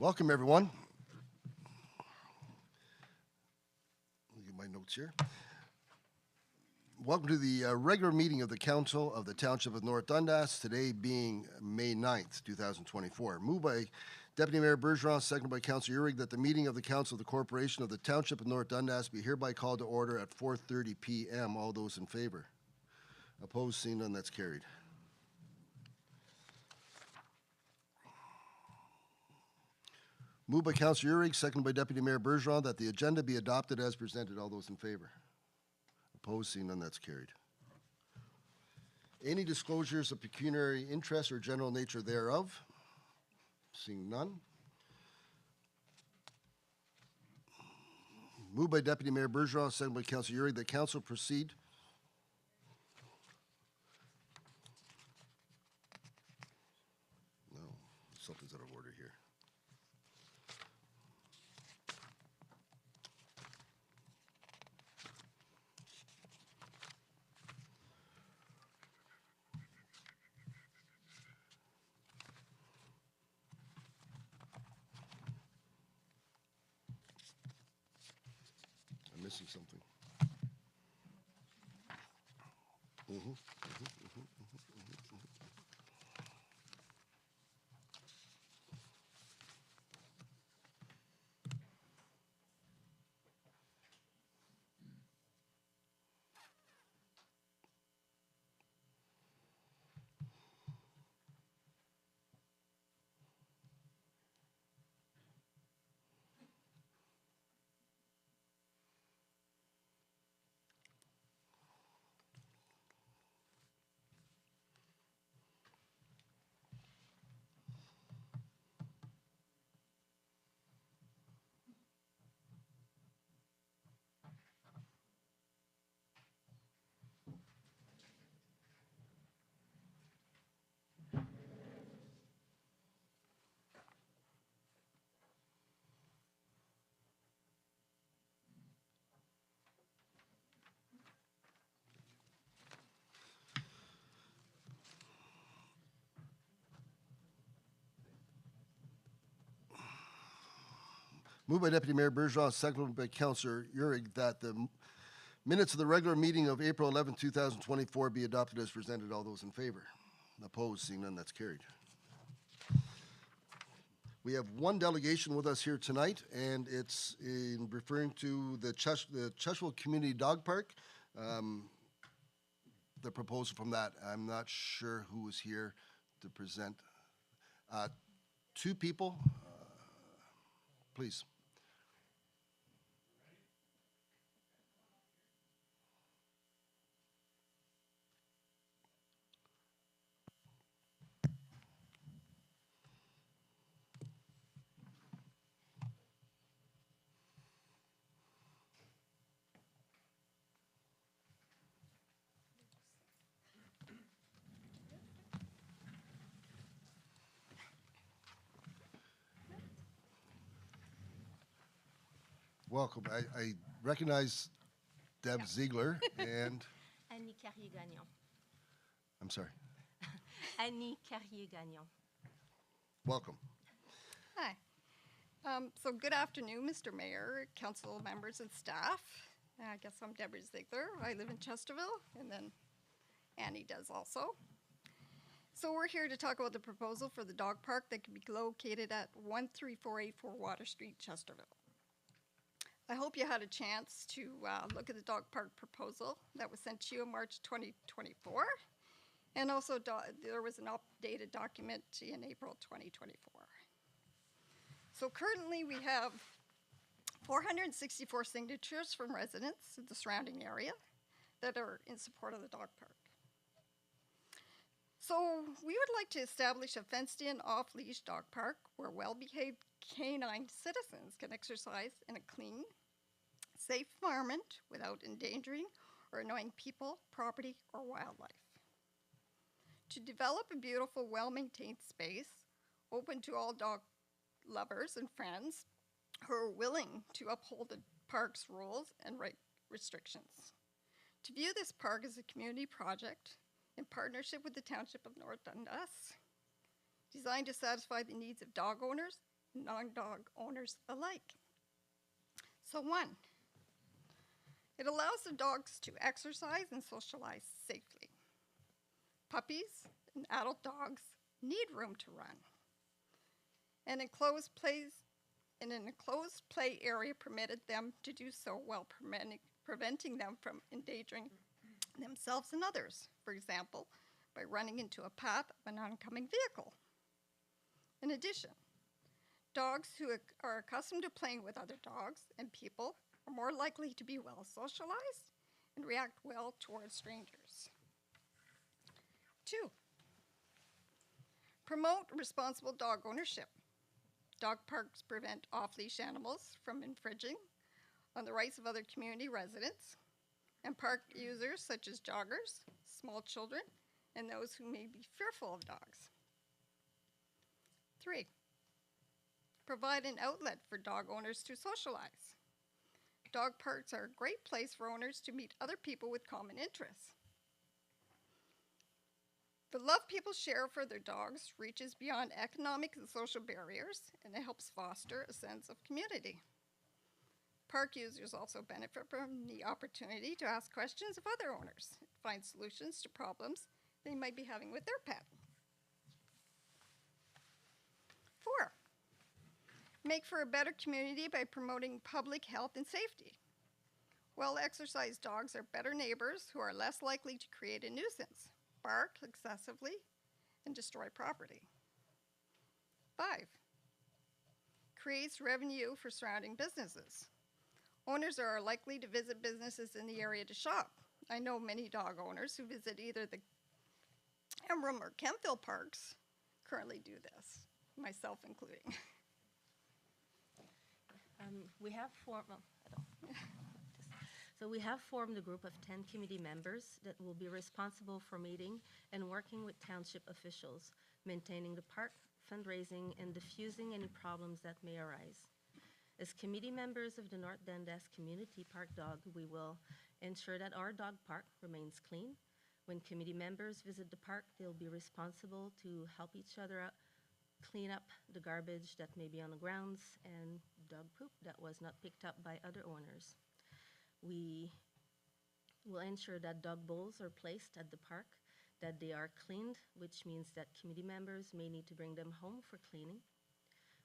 Welcome, everyone. Let me get my notes here. Welcome to the regular meeting of the Council of the Township of North Dundas, today being May 9th, 2024. Moved by Deputy Mayor Bergeron, seconded by Councilor Uhrig, that the meeting of the Council of the Corporation of the Township of North Dundas be hereby called to order at 4:30 p.m. All those in favor? Opposed? Seeing none, that's carried. Moved by Councilor Uhrig, seconded by Deputy Mayor Bergeron, that the agenda be adopted as presented. All those in favor? Opposed? Seeing none, that's carried. Any disclosures of pecuniary interest or general nature thereof? Seeing none. Moved by Deputy Mayor Bergeron, seconded by Councilor Uhrig, that council proceed. No, something's out of order here. I'm missing something. Moved by Deputy Mayor Bergeron, seconded by Councilor Uhrig, that the minutes of the regular meeting of April 11, 2024 be adopted as presented. All those in favor? Opposed? Seeing none, that's carried. We have one delegation with us here tonight, and it's in referring to the Cheshire Community Dog Park. The proposal from that, I'm not sure who is here to present. Two people, please. Welcome. I recognize Deb Ziegler and, Annie Carrier-Gagnon. I'm sorry, Annie Carrier-Gagnon. welcome. Hi. So good afternoon, Mr. Mayor, council members and staff. I guess I'm Deborah Ziegler. I live in Chesterville, and then Annie does also. So we're here to talk about the proposal for the dog park that can be located at 13484 Water Street, Chesterville. I hope you had a chance to look at the dog park proposal that was sent to you in March 2024. And also there was an updated document in April 2024. So currently we have 464 signatures from residents in the surrounding area that are in support of the dog park. So we would like to establish a fenced-in off-leash dog park where well-behaved canine citizens can exercise in a clean, safe environment without endangering or annoying people, property, or wildlife. To develop a beautiful, well-maintained space open to all dog lovers and friends who are willing to uphold the park's rules and restrictions. To view this park as a community project in partnership with the Township of North Dundas, designed to satisfy the needs of dog owners non-dog owners alike. So 1, it allows the dogs to exercise and socialize safely. Puppies and adult dogs need room to run. An enclosed play area permitted them to do so while preventing them from endangering themselves and others, for example, by running into a path of an oncoming vehicle. In addition, dogs who are accustomed to playing with other dogs and people are more likely to be well socialized and react well towards strangers. 2, promote responsible dog ownership. Dog parks prevent off-leash animals from infringing on the rights of other community residents, and park users such as joggers, small children, and those who may be fearful of dogs. 3, provide an outlet for dog owners to socialize. Dog parks are a great place for owners to meet other people with common interests. The love people share for their dogs reaches beyond economic and social barriers, and it helps foster a sense of community. Park users also benefit from the opportunity to ask questions of other owners and find solutions to problems they might be having with their pet. 4, make for a better community by promoting public health and safety. Well-exercised dogs are better neighbors who are less likely to create a nuisance, bark excessively, and destroy property. 5, creates revenue for surrounding businesses. Owners are likely to visit businesses in the area to shop. I know many dog owners who visit either the Emblem or Kemptville parks currently do this, myself including. We have formed, So we have formed a group of 10 committee members that will be responsible for meeting and working with township officials, maintaining the park, fundraising, and diffusing any problems that may arise. As committee members of the North Dundas Community Park Dog, we will ensure that our dog park remains clean. When committee members visit the park, they'll be responsible to help each other out, clean up the garbage that may be on the grounds and dog poop that was not picked up by other owners. We will ensure that dog bowls are placed at the park, that they are cleaned, which means that committee members may need to bring them home for cleaning.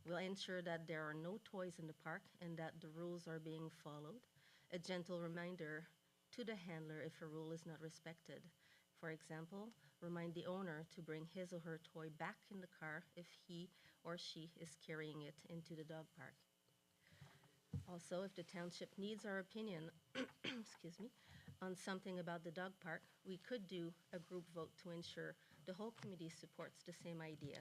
We'll ensure that there are no toys in the park and that the rules are being followed. A gentle reminder to the handler if a rule is not respected. For example, remind the owner to bring his or her toy back in the car if he or she is carrying it into the dog park. Also, if the township needs our opinion excuse me, on something about the dog park, we could do a group vote to ensure the whole committee supports the same idea.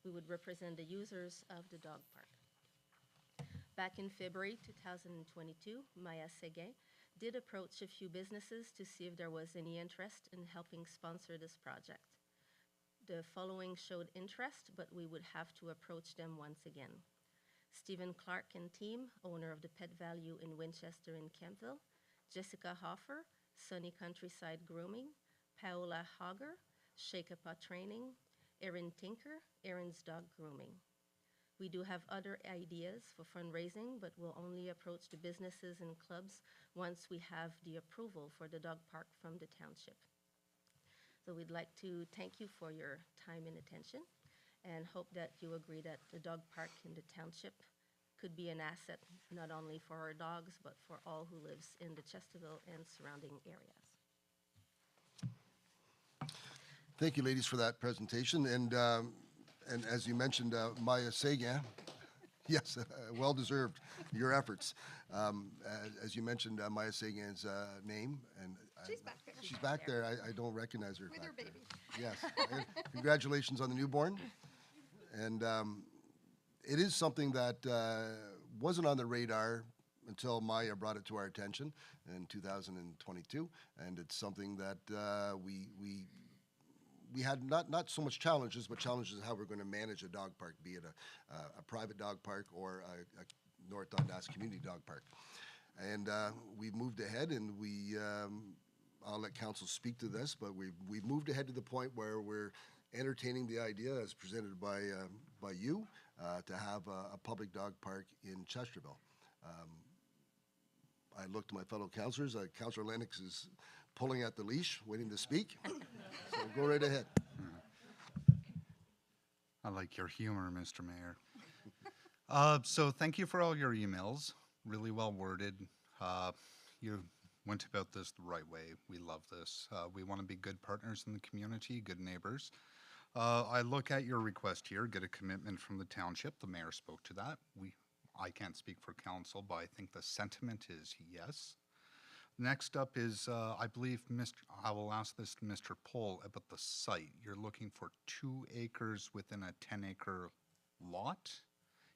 We would represent the users of the dog park. Back in February 2022, Maya Seguin did approach a few businesses to see if there was any interest in helping sponsor this project. The following showed interest, but we would have to approach them once again. Stephen Clark and team, owner of the Pet Value in Winchester and Kemptville, Jessica Hoffer, Sunny Countryside Grooming, Paola Hager, Shake-a-Paw Training, Erin Tinker, Erin's Dog Grooming. We do have other ideas for fundraising, but we'll only approach the businesses and clubs once we have the approval for the dog park from the township. So we'd like to thank you for your time and attention and hope that you agree that the dog park in the township could be an asset not only for our dogs, but for all who lives in the Chesterville and surrounding areas. Thank you, ladies, for that presentation. And as you mentioned, Maya Seguin, yes, well deserved your efforts. As you mentioned, Maya Seguin's name, and She's back there. she's back there. I don't recognize her. With back her there. baby. Yes. And congratulations on the newborn. And it is something that wasn't on the radar until Maya brought it to our attention in 2022, and it's something that we had not so much challenges, but challenges in how we're going to manage a dog park, be it a private dog park or a North Dundas Community Dog Park. And we've moved ahead, and I'll let council speak to this, but we've moved ahead to the point where we're entertaining the idea as presented by you to have a public dog park in Chesterville. I look to my fellow councillors. Councillor Lennox is pulling at the leash, waiting to speak. So go right ahead. I like your humor, Mr. Mayor. So thank you for all your emails. Really well worded. You went about this the right way. We love this. We want to be good partners in the community, good neighbors. I look at your request here, get a commitment from the township. The mayor spoke to that. I can't speak for council, but I think the sentiment is yes. Next up is, I believe, I will ask this to Mr. Pohl about the site. You're looking for 2 acres within a 10-acre lot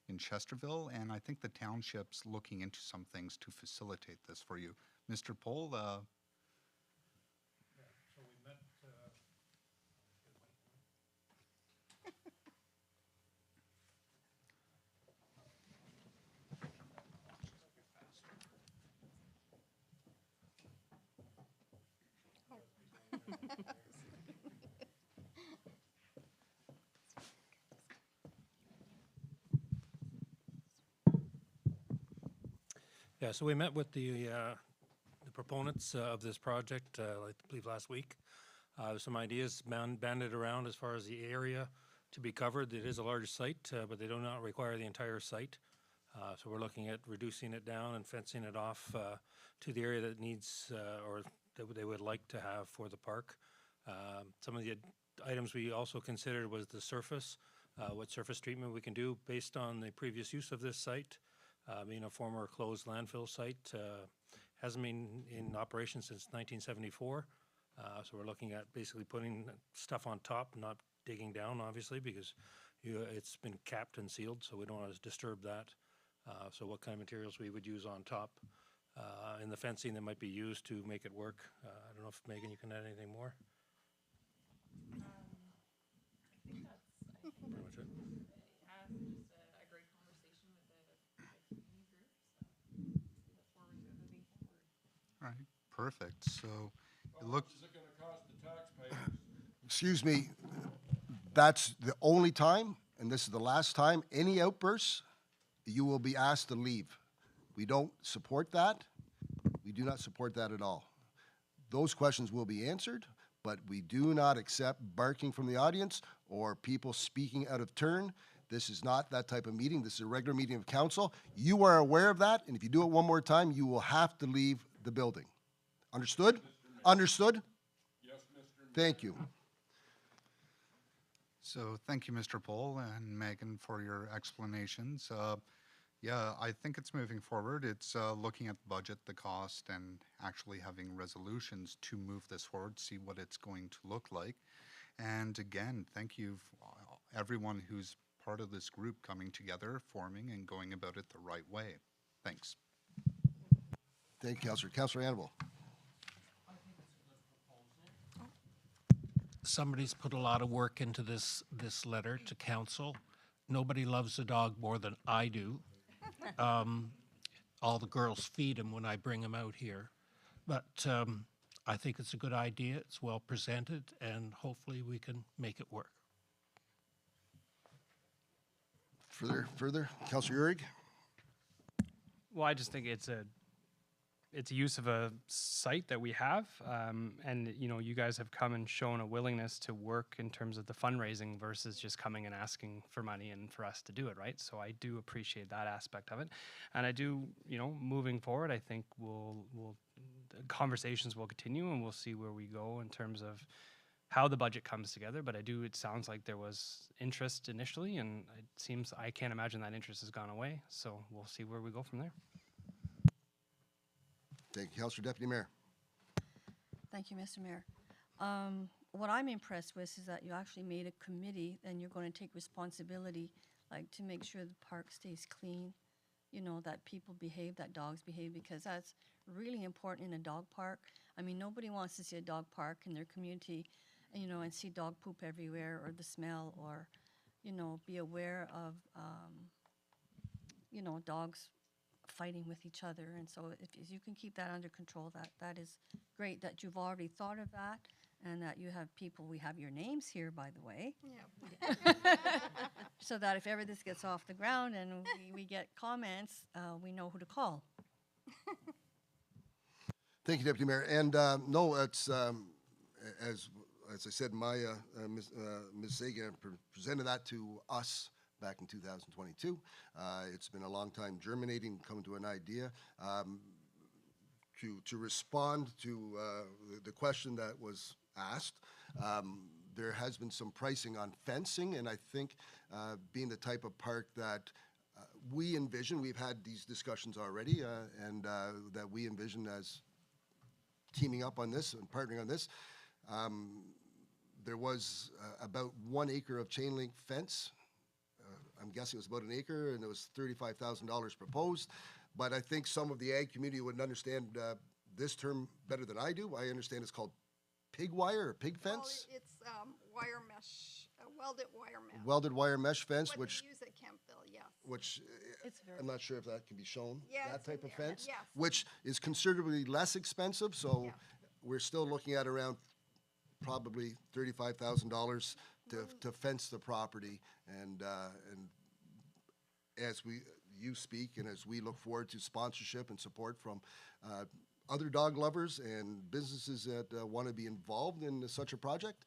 in Chesterville, and I think the township's looking into some things to facilitate this for you. Mr. Pohl, So we met, yeah, so we met with the proponents of this project, I believe last week. Some ideas banded around as far as the area to be covered. It is a large site, but they do not require the entire site. So we're looking at reducing it down and fencing it off to the area that needs or that they would like to have for the park. Some of the items we also considered was the surface, what surface treatment we can do based on the previous use of this site. Being a former closed landfill site, hasn't been in operation since 1974. So we're looking at basically putting stuff on top, not digging down, obviously, because it's been capped and sealed, so we don't want to disturb that. So what kind of materials we would use on top and the fencing that might be used to make it work. I don't know if, Megan, you can add anything more? I think that's Pretty much it. just a great conversation with the community group, so look forward to it moving forward. all right, perfect. So it look, Is it gonna cost the taxpayers? Excuse me, that's the only time, and this is the last time, any outbursts, you will be asked to leave. We don't support that. We do not support that at all. Those questions will be answered, but we do not accept barking from the audience or people speaking out of turn. This is not that type of meeting. This is a regular meeting of council. You are aware of that, and if you do it one more time, you will have to leave the building. Understood? Understood? Yes, Mr. Thank you. so thank you, Mr. Pohl and Megan, for your explanations. Yeah, I think it's moving forward. It's looking at the budget, the cost, and actually having resolutions to move this forward, see what it's going to look like. And again, thank you, everyone who's part of this group coming together, forming, and going about it the right way. Thanks. Thank you, Councillor. Councillor Annabelle. Somebody's put a lot of work into this letter to council. Nobody loves a dog more than I do. All the girls feed him when I bring him out here. But I think it's a good idea. It's well presented, and hopefully we can make it work. Further, Councillor Urick. Well, I just think it's a use of a site that we have, and you guys have come and shown a willingness to work in terms of the fundraising versus just coming and asking for money and for us to do it, right? So I do appreciate that aspect of it, and I do, moving forward, I think the conversations will continue, and we'll see where we go in terms of how the budget comes together. But it sounds like there was interest initially, and I can't imagine that interest has gone away. So we'll see where we go from there. Thank you, Councillor Deputy Mayor. Thank you, Mr. Mayor. What I'm impressed with is that you actually made a committee and you're going to take responsibility, like to make sure the park stays clean, that people behave, that dogs behave, because that's really important in a dog park. I mean, nobody wants to see a dog park in their community, and see dog poop everywhere or the smell or, be aware of, dogs fighting with each other. And so if you can keep that under control, that is great that you've already thought of that and that you have people, we have your names here, by the way, Yeah. so that if ever this gets off the ground and we get comments, we know who to call. Thank you, Deputy Mayor. And no, it's as I said, Ms. Sagan presented that to us back in 2022. It's been a long time germinating, coming to an idea. To respond to the question that was asked, there has been some pricing on fencing, and I think being the type of park that we envision, we've had these discussions already, and that we envision as teaming up on this and partnering on this. There was about 1 acre of chain link fence. I'm guessing it was about an acre, and it was $35,000 proposed. But I think some of the ag community would understand this term better than I do. I understand it's called pig wire or pig fence. Well, it's wire mesh, welded wire mesh. Welded wire mesh fence, What which they use at Campbell, yes. It's very I'm not sure if that can be shown. Yeah, That it's in type of there, fence, yes. which is considerably less expensive. So Yeah. we're still looking at around probably $35,000 to fence the property. And as you speak, and as we look forward to sponsorship and support from other dog lovers and businesses that want to be involved in such a project,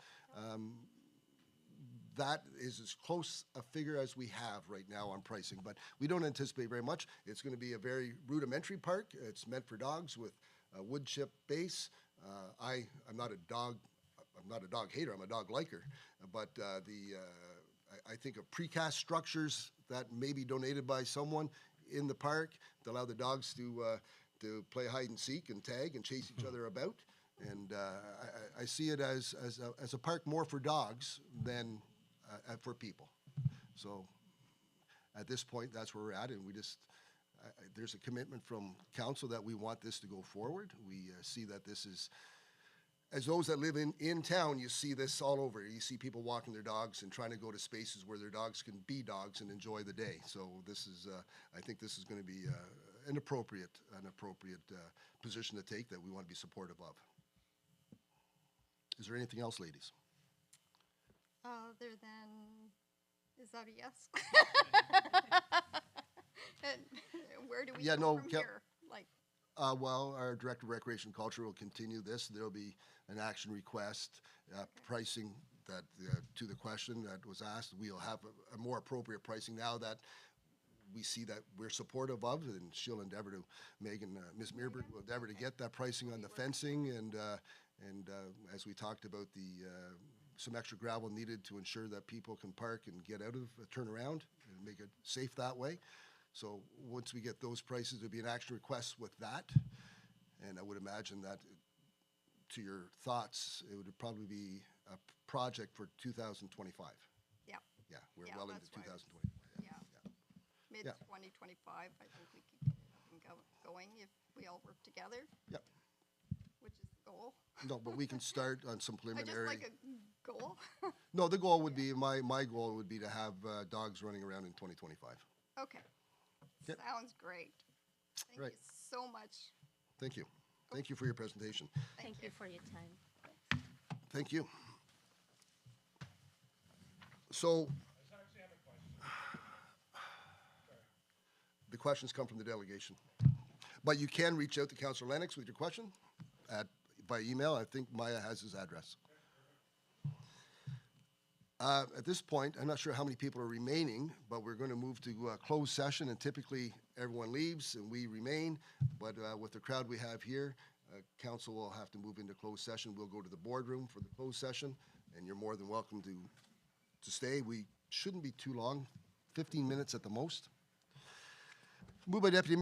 that is as close a figure as we have right now on pricing, but we don't anticipate very much. It's going to be a very rudimentary park. It's meant for dogs with a wood chip base. I'm not a dog hater. I'm a dog liker, but I think of precast structures that may be donated by someone in the park to allow the dogs to play hide and seek and tag and chase each other about. And I see it as a park more for dogs than for people. So at this point, that's where we're at, and we just there's a commitment from council that we want this to go forward. We see that this is, as those that live in town, you see this all over. You see people walking their dogs and trying to go to spaces where their dogs can be dogs and enjoy the day. So this is, I think this is going to be an appropriate position to take that we want to be supportive of. Is there anything else, ladies? Other than, is that a yes? And where do we Yeah, go no, from Kel- here? Like, Well, our Director of Recreation and Culture will continue this. There'll be an action request, pricing that, to the question that was asked. We'll have a more appropriate pricing now that we see that we're supportive of, and she'll endeavor to, Ms. Meerberg will endeavor to get that pricing on the fencing, and as we talked about, some extra gravel needed to ensure that people can park and get out of, turn around, and make it safe that way. So once we get those prices, there'll be an action request with that. And I would imagine that, to your thoughts, it would probably be a project for 2025. yeah, Yeah, we're Yeah, well into that's right. 2025. yeah. Mid Yeah. 2025, I think we could get it up and going if we all work together, Yep. which is the goal. No, but we can start on some I just preliminary. like a goal. No, the goal would be, my goal would be to have dogs running around in 2025. Okay. Yep. Sounds great. Thank Right. you so much. Thank you. Thank you for your presentation. Thank you for your time. Thank you. So, the questions come from the delegation. But you can reach out to Councillor Lennox with your question by email. I think Maya has his address. At this point, I'm not sure how many people are remaining, but we're going to move to closed session, and typically everyone leaves and we remain. But with the crowd we have here, council will have to move into closed session. We'll go to the boardroom for the closed session, and you're more than welcome to stay. We shouldn't be too long, 15 minutes at the most. Moved by Deputy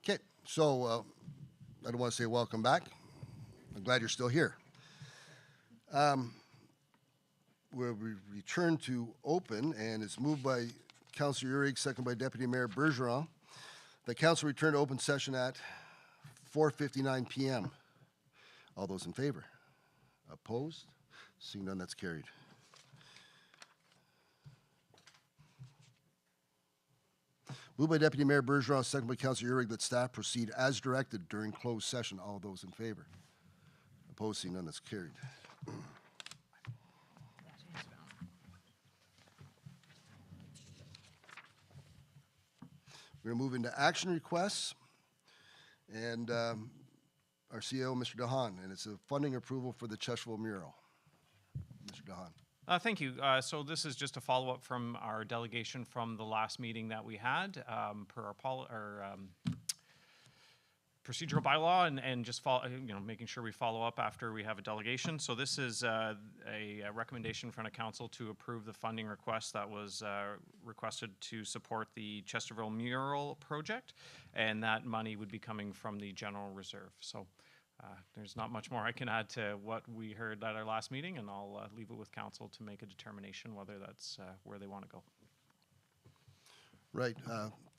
Okay, so I don't want to say welcome back. I'm glad you're still here. We'll return to open, and it's moved by Councillor Urick, second by Deputy Mayor Bergeron. The council return to open session at 4:59 p.m. All those in favor? Opposed? Seeing none, that's carried. Moved by Deputy Mayor Bergeron, second by Councillor Urick, that staff proceed as directed during closed session. All those in favor? Opposed? Seeing none, that's carried. We're going to move into action requests. And our CEO, Mr. DeHaan, and it's a funding approval for the Chesterville mural. Mr. DeHaan. Thank you. So this is just a follow-up from our delegation from the last meeting that we had, per our procedural bylaw, and just making sure we follow up after we have a delegation. So this is a recommendation from the council to approve the funding request that was requested to support the Chesterville mural project, and that money would be coming from the general reserve. So there's not much more I can add to what we heard at our last meeting, and I'll leave it with council to make a determination whether that's where they want to go. Right.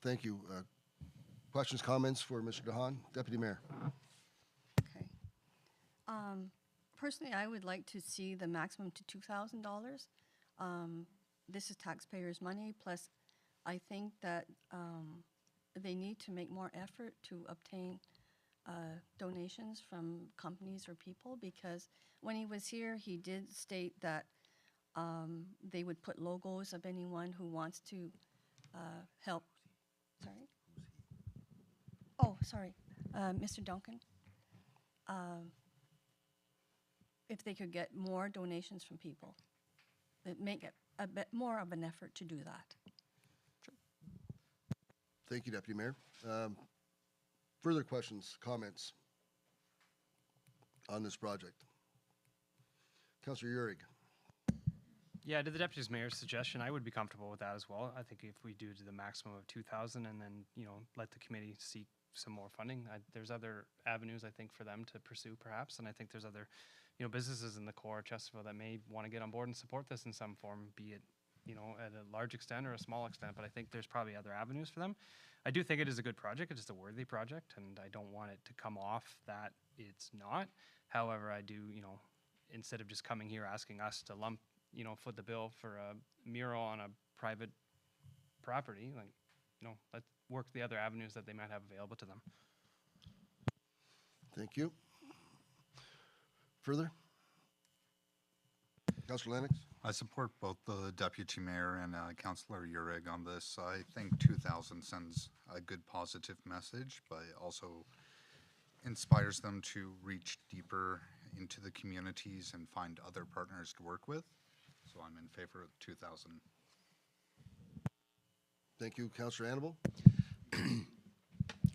Thank you. Questions, comments for Mr. DeHaan? Deputy Mayor. Okay. Personally, I would like to see the maximum to $2,000. This is taxpayers' money, plus I think that they need to make more effort to obtain donations from companies or people, because when he was here, he did state that they would put logos of anyone who wants to help. Sorry? Oh, sorry, Mr. Duncan. If they could get more donations from people, it'd make it a bit more of an effort to do that. Thank you, Deputy Mayor. Further questions, comments on this project? Councillor Urick. Yeah, to the deputy mayor's suggestion, I would be comfortable with that as well. I think if we do to the maximum of 2,000 and then, let the committee seek some more funding, there's other avenues, I think, for them to pursue perhaps. And I think there's other, businesses in the core of Chesterville that may want to get on board and support this in some form, be it, at a large extent or a small extent. But I think there's probably other avenues for them. I do think it is a good project. It's just a worthy project, and I don't want it to come off that it's not. However, I do, instead of just coming here asking us to foot the bill for a mural on a private property, let's work the other avenues that they might have available to them. Thank you. Further? Councillor Lennox? I support both the Deputy Mayor and Councillor Urick on this. I think 2,000 sends a good positive message, but also inspires them to reach deeper into the communities and find other partners to work with. So I'm in favor of 2,000. Thank you. Councillor Annable?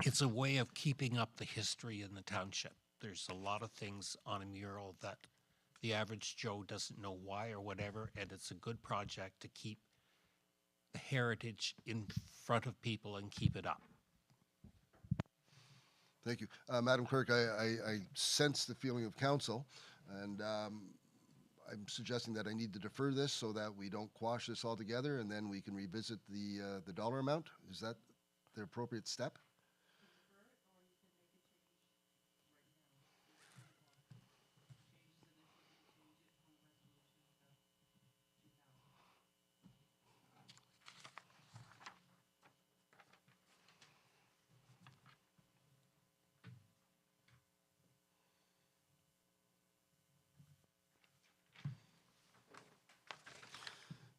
It's a way of keeping up the history in the township. There's a lot of things on a mural that the average Joe doesn't know why or whatever, and it's a good project to keep the heritage in front of people and keep it up. Thank you. Madam Clerk, I sense the feeling of council, and I'm suggesting that I need to defer this so that we don't quash this altogether, and then we can revisit the dollar amount. Is that the appropriate step?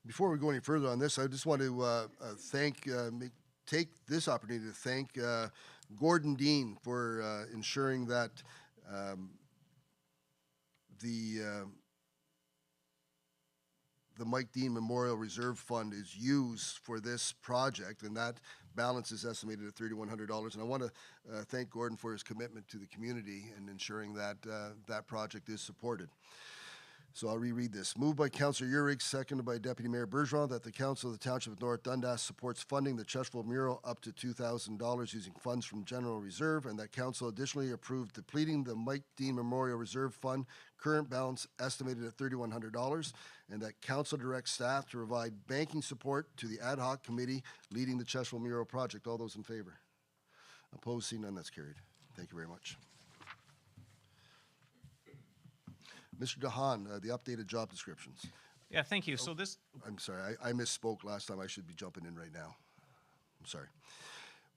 Before we go any further on this, I just want to take this opportunity to thank Gordon Dean for ensuring that the Mike Dean Memorial Reserve Fund is used for this project, and that balance is estimated at $3,100. And I want to thank Gordon for his commitment to the community and ensuring that that project is supported. So I'll reread this. Moved by Councillor Urick, seconded by Deputy Mayor Bergeron, that the Council of the Township of North Dundas supports funding the Chesterfield mural up to $2,000 using funds from General Reserve, and that Council additionally approved depleting the Mike Dean Memorial Reserve Fund, current balance estimated at $3,100, and that Council directs staff to provide banking support to the ad hoc committee leading the Chesterfield mural project. All those in favor? Opposed? Seeing none, that's carried. Thank you very much. Mr. DeHaan, the updated job descriptions. Yeah, thank you. So this, I'm sorry, I misspoke last time. I should be jumping in right now. I'm sorry.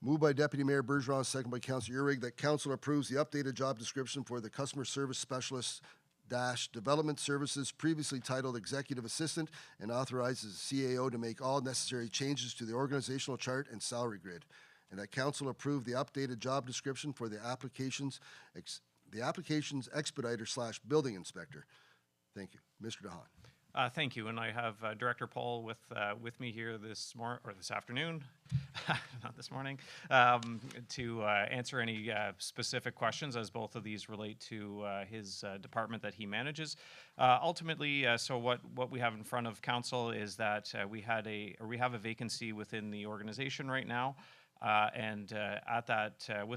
Moved by Deputy Mayor Bergeron, second by Councillor Urick, that Council approves the updated job description for the Customer Service Specialist Development Services, previously titled Executive Assistant, and authorizes the CAO to make all necessary changes to the organizational chart and salary grid. And that Council approve the updated job description for the applications expediter / building inspector. Thank you. Mr. DeHaan. thank you, and I have Director Paul with me here this afternoon, not this morning, to answer any specific questions, as both of these relate to his department that he manages. Ultimately, so what we have in front of council is that we have a vacancy within the organization right now. With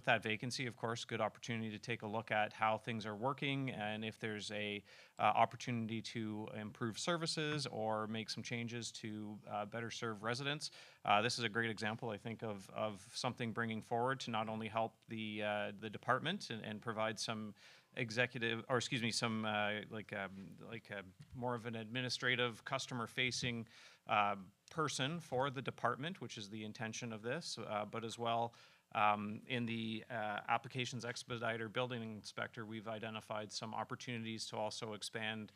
that vacancy, of course, good opportunity to take a look at how things are working and if there's a opportunity to improve services or make some changes to better serve residents. This is a great example, I think, of something bringing forward to not only help the department and provide some more of an administrative, customer-facing person for the department, which is the intention of this, but as well in the applications expediter building inspector, we've identified some opportunities to also expand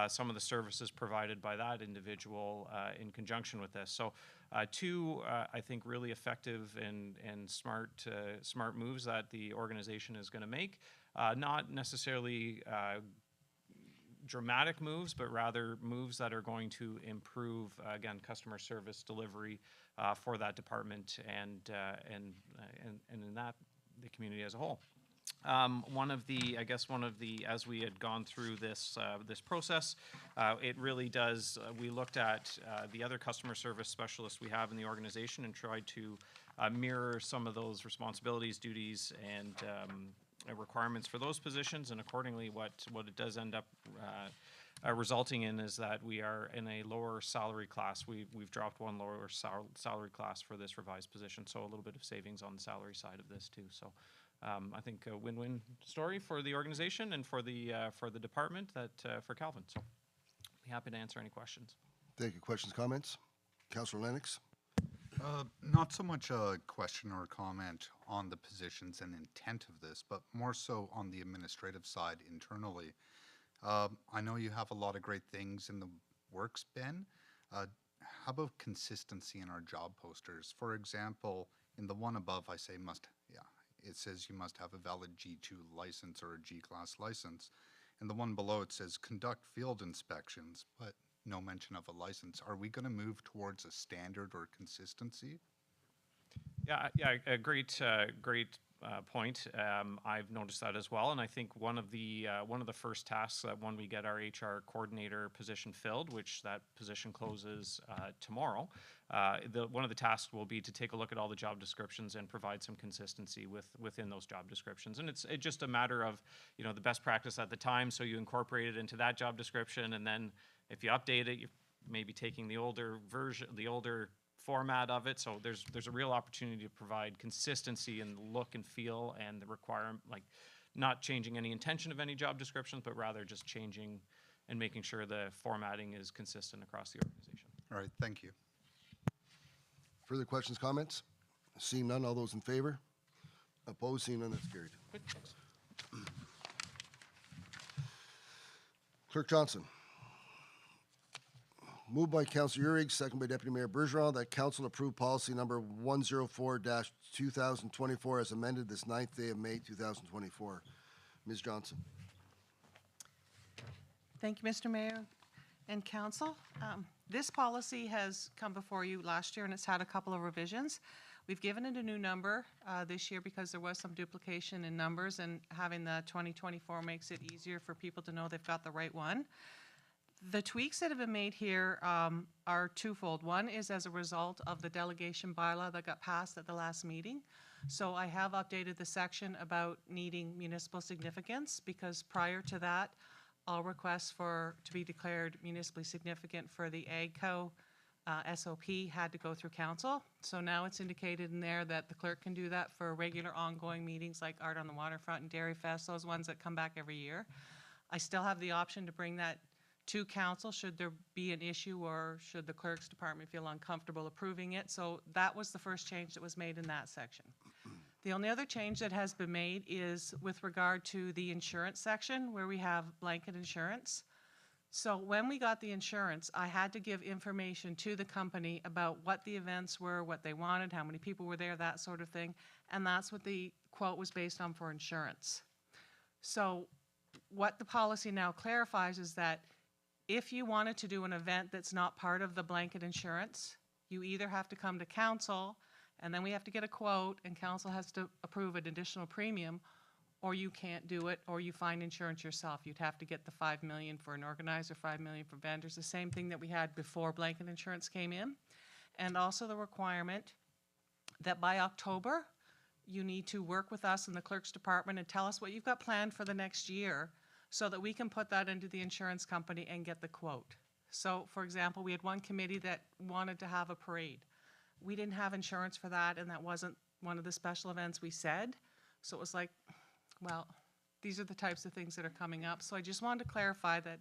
some of the services provided by that individual in conjunction with this. So two, I think, really effective and smart moves that the organization is going to make. Not necessarily dramatic moves, but rather moves that are going to improve, again, customer service delivery for that department and in that, the community as a whole. As we had gone through this process, it really does, we looked at the other customer service specialists we have in the organization and tried to mirror some of those responsibilities, duties, and requirements for those positions, and accordingly what it does end up resulting in is that we are in a lower salary class. We've dropped one lower salary class for this revised position, so a little bit of savings on the salary side of this too. So I think a win-win story for the organization and for the department, for Calvin. So be happy to answer any questions. Thank you. Questions, comments? Councillor Lennox. Not so much a question or comment on the positions and intent of this, but more so on the administrative side internally. I know you have a lot of great things in the works, Ben. How about consistency in our job posters? For example, in the one above, it says you must have a valid G2 license or a G-class license. And the one below, it says conduct field inspections, but no mention of a license. Are we going to move towards a standard or consistency? Yeah, a great point. I've noticed that as well, and I think one of the first tasks that when we get our HR coordinator position filled, which that position closes tomorrow, one of the tasks will be to take a look at all the job descriptions and provide some consistency within those job descriptions. And it's just a matter of the best practice at the time, so you incorporate it into that job description, and then if you update it, you're maybe taking the older version, the older format of it. So there's a real opportunity to provide consistency in the look and feel and the requirement, like not changing any intention of any job descriptions, but rather just changing and making sure the formatting is consistent across the organization. All right, thank you. Further questions, comments? Seeing none, all those in favor? Opposed? Seeing none, that's carried. Good, thanks. Clerk Johnson. Moved by Councillor Urick, second by Deputy Mayor Bergeron, that Council approve policy number 104-2024 as amended this 9th day of May 2024. Ms. Johnson. Thank you, Mr. Mayor and Council. This policy has come before you last year and it's had a couple of revisions. We've given it a new number this year because there was some duplication in numbers, and having the 2024 makes it easier for people to know they've got the right one. The tweaks that have been made here are twofold. One is as a result of the delegation bylaw that got passed at the last meeting. So I have updated the section about needing municipal significance, because prior to that, all requests to be declared municipally significant for the AGCO SOP had to go through council. So now it's indicated in there that the clerk can do that for regular ongoing meetings like Art on the Waterfront and Dairy Fest, those ones that come back every year. I still have the option to bring that to council should there be an issue or should the clerk's department feel uncomfortable approving it. So that was the first change that was made in that section. The only other change that has been made is with regard to the insurance section where we have blanket insurance. So when we got the insurance, I had to give information to the company about what the events were, what they wanted, how many people were there, that sort of thing. And that's what the quote was based on for insurance. So what the policy now clarifies is that if you wanted to do an event that's not part of the blanket insurance, you either have to come to council and then we have to get a quote and council has to approve an additional premium, or you can't do it, or you find insurance yourself. You'd have to get the $5 million for an organizer, $5 million for vendors, the same thing that we had before blanket insurance came in. And also the requirement that by October, you need to work with us in the clerk's department and tell us what you've got planned for the next year so that we can put that into the insurance company and get the quote. So, for example, we had one committee that wanted to have a parade. We didn't have insurance for that, and that wasn't one of the special events we said. So it was like, well, these are the types of things that are coming up. So I just wanted to clarify that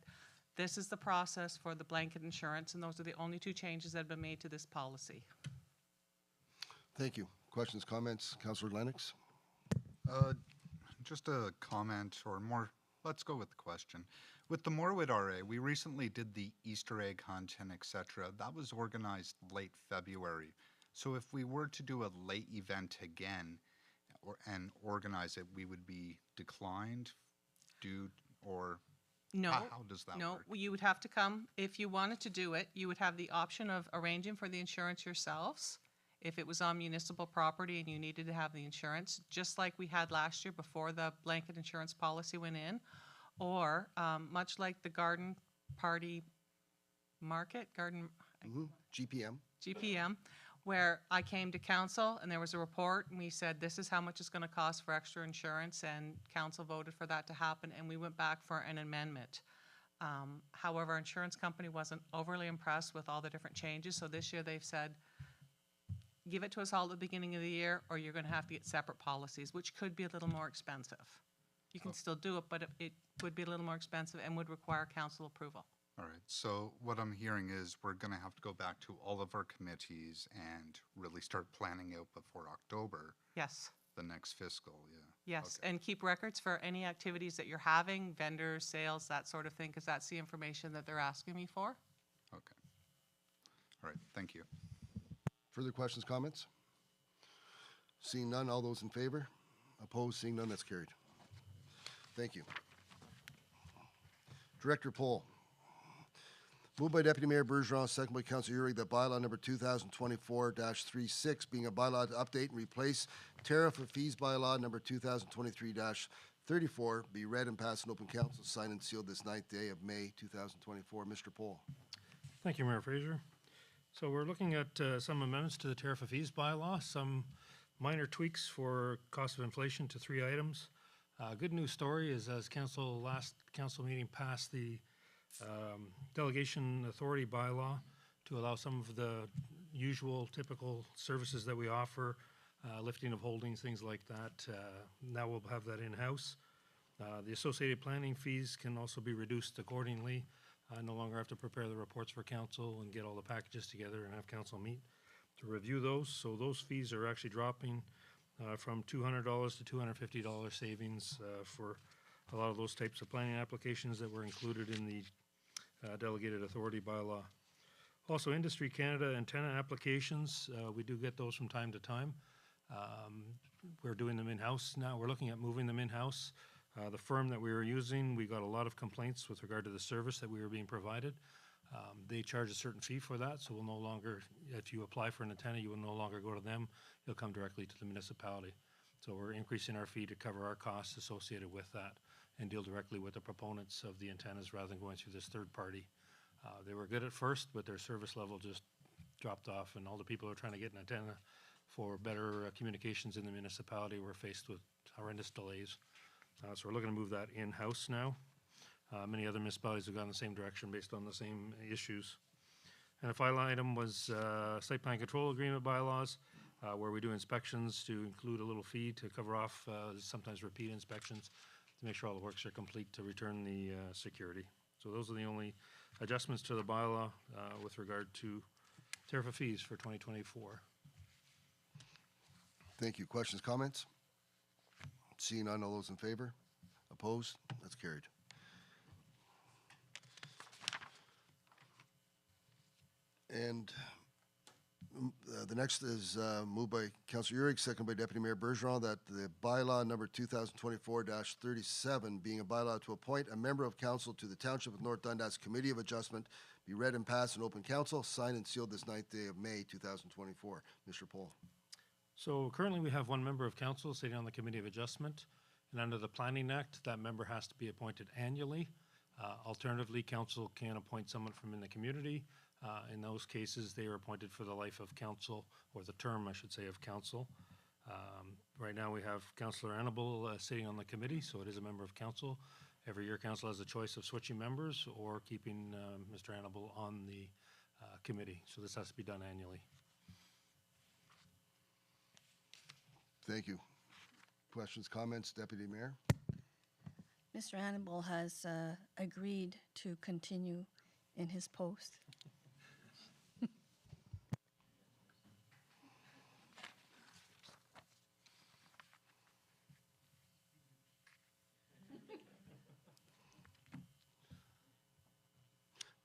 this is the process for the blanket insurance, and those are the only two changes that have been made to this policy. Thank you. Questions, comments? Councillor Lennox? Just a comment, or more, let's go with the question. With the Morwood RA, we recently did the Easter egg hunt and etc. That was organized late February. So if we were to do a late event again and organize it, we would be declined or No. how does that No, work? you would have to come. If you wanted to do it, you would have the option of arranging for the insurance yourselves if it was on municipal property and you needed to have the insurance, just like we had last year before the blanket insurance policy went in. Or much like the garden party market, GPM, where I came to council and there was a report and we said, this is how much it's going to cost for extra insurance, and council voted for that to happen, and we went back for an amendment. However, our insurance company wasn't overly impressed with all the different changes, so this year they've said, give it to us all at the beginning of the year or you're going to have to get separate policies, which could be a little more expensive. You can still do it, but it would be a little more expensive and would require council approval. All right, so what I'm hearing is we're going to have to go back to all of our committees and really start planning out before October, Yes. the next fiscal, yeah. Yes, Okay. and keep records for any activities that you're having, vendors, sales, that sort of thing, because that's the information that they're asking me for. Okay. All right, thank you. Further questions, comments? Seeing none, all those in favor? Opposed? Seeing none, that's carried. Thank you. Director Poll. Moved by Deputy Mayor Bergeron, second by Councilor Urick, that bylaw number 2024-36, being a bylaw to update and replace tariff of fees bylaw number 2023-34, be read and passed in open council, signed and sealed this 9th day of May 2024. Mr. Poll. Thank you, Mayor Fraser. So we're looking at some amendments to the tariff of fees bylaw, some minor tweaks for cost of inflation to 3 items. Good news story is as last council meeting passed the delegation authority bylaw to allow some of the usual typical services that we offer, lifting of holdings, things like that. Now we'll have that in-house. The associated planning fees can also be reduced accordingly. No longer have to prepare the reports for council and get all the packages together and have council meet to review those. So those fees are actually dropping from $200 to $250 savings for a lot of those types of planning applications that were included in the delegated authority bylaw. Also, Industry Canada antenna applications, we do get those from time to time. We're doing them in-house now. We're looking at moving them in-house. The firm that we were using, we got a lot of complaints with regard to the service that we were being provided. They charge a certain fee for that, so we'll no longer, if you apply for an antenna, you will no longer go to them. You'll come directly to the municipality. So we're increasing our fee to cover our costs associated with that and deal directly with the proponents of the antennas rather than going through this third-party They were good at first, but their service level just dropped off, and all the people who are trying to get an antenna for better communications in the municipality were faced with horrendous delays. So we're looking to move that in-house now. Many other municipalities have gone the same direction based on the same issues. And the final item was site plan control agreement bylaws, where we do inspections to include a little fee to cover off sometimes repeat inspections to make sure all the works are complete to return the security. So those are the only adjustments to the bylaw with regard to tariff of fees for 2024. Thank you. Questions, comments? Seeing none, all those in favor? Opposed? That's carried. And the next is moved by Councilor Urick, second by Deputy Mayor Bergeron, that the bylaw number 2024-37, being a bylaw to appoint a member of council to the Township of North Dundas Committee of Adjustment, be read and passed in open council, signed and sealed this 9th day of May 2024. Mr. Pohl. So currently, we have one member of council sitting on the Committee of Adjustment, and under the Planning Act, that member has to be appointed annually. Alternatively, council can appoint someone from in the community. In those cases, they are appointed for the life of council, or the term, I should say, of council. Right now, we have Councillor Annable sitting on the committee, so it is a member of council. Every year, council has a choice of switching members or keeping Mr. Annable on the committee. So this has to be done annually. Thank you. Questions, comments, Deputy Mayor? Mr. Hannibal has agreed to continue in his post.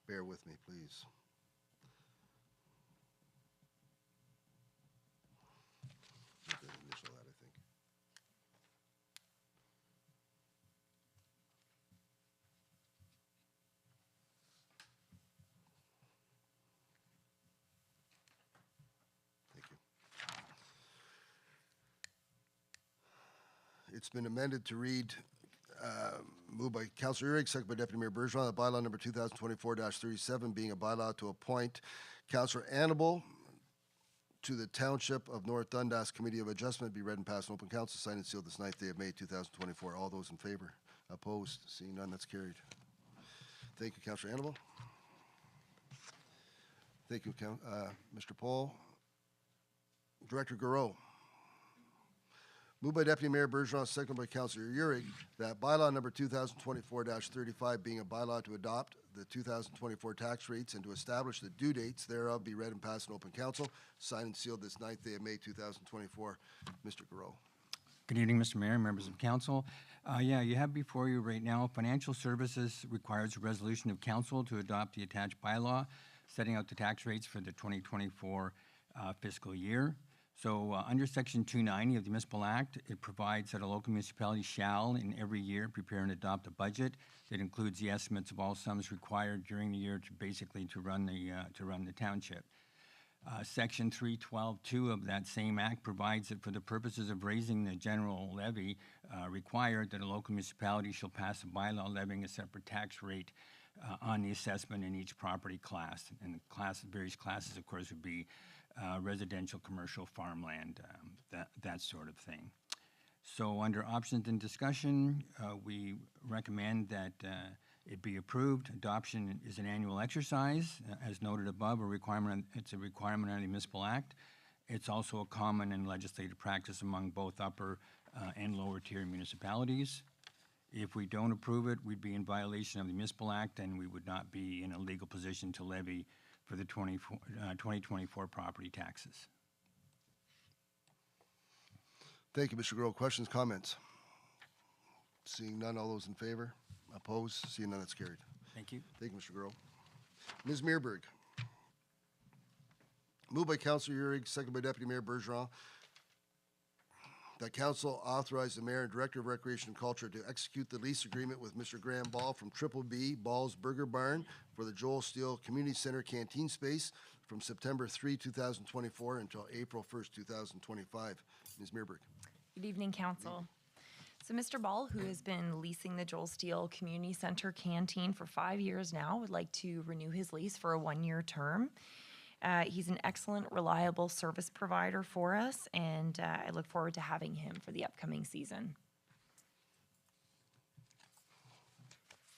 Bear with me, please. You can initial that, I think. Thank you. It's been amended to read, moved by Councilor Urick, second by Deputy Mayor Bergeron, that bylaw number 2024-37, being a bylaw to appoint Councilor Annable to the Township of North Dundas Committee of Adjustment, be read and passed in open council, signed and sealed this 9th day of May 2024. All those in favor? Opposed? Seeing none, that's carried. Thank you, Councilor Annable. Thank you, Mr. Pohl. Director Garreau. Moved by Deputy Mayor Bergeron, second by Councilor Urick, that bylaw number 2024-35, being a bylaw to adopt the 2024 tax rates and to establish the due dates thereof, be read and passed in open council, signed and sealed this 9th day of May 2024. Mr. Garreau. Good evening, Mr. Mayor, members of council. Yeah, you have before you right now, financial services requires a resolution of council to adopt the attached bylaw, setting out the tax rates for the 2024 fiscal year. So under Section 290 of the Municipal Act, it provides that a local municipality shall, in every year, prepare and adopt a budget that includes the estimates of all sums required during the year to basically to run the township. Section 312.2 of that same act provides that for the purposes of raising the general levy required, that a local municipality shall pass a bylaw levying a separate tax rate on the assessment in each property class. And the various classes, of course, would be residential, commercial, farmland, that sort of thing. So under options and discussion, we recommend that it be approved. Adoption is an annual exercise, as noted above, it's a requirement under the Municipal Act. It's also a common and legislative practice among both upper and lower tier municipalities. If we don't approve it, we'd be in violation of the Municipal Act, and we would not be in a legal position to levy for the 2024 property taxes. Thank you, Mr. Garreau. Questions, comments? Seeing none, all those in favor? Opposed? Seeing none, that's carried. Thank you. Thank you, Mr. Garreau. Ms. Meerberg. Moved by Councilor Urick, second by Deputy Mayor Bergeron, that council authorize the mayor and director of recreation and culture to execute the lease agreement with Mr. Graham Ball from Triple B Ball's Burger Barn for the Joel Steele Community Center canteen space from September 3, 2024 until April 1st, 2025. Ms. Meerberg. Good evening, council. So Mr. Ball, who has been leasing the Joel Steele Community Center canteen for 5 years now, would like to renew his lease for a 1-year term. He's an excellent, reliable service provider for us, and I look forward to having him for the upcoming season.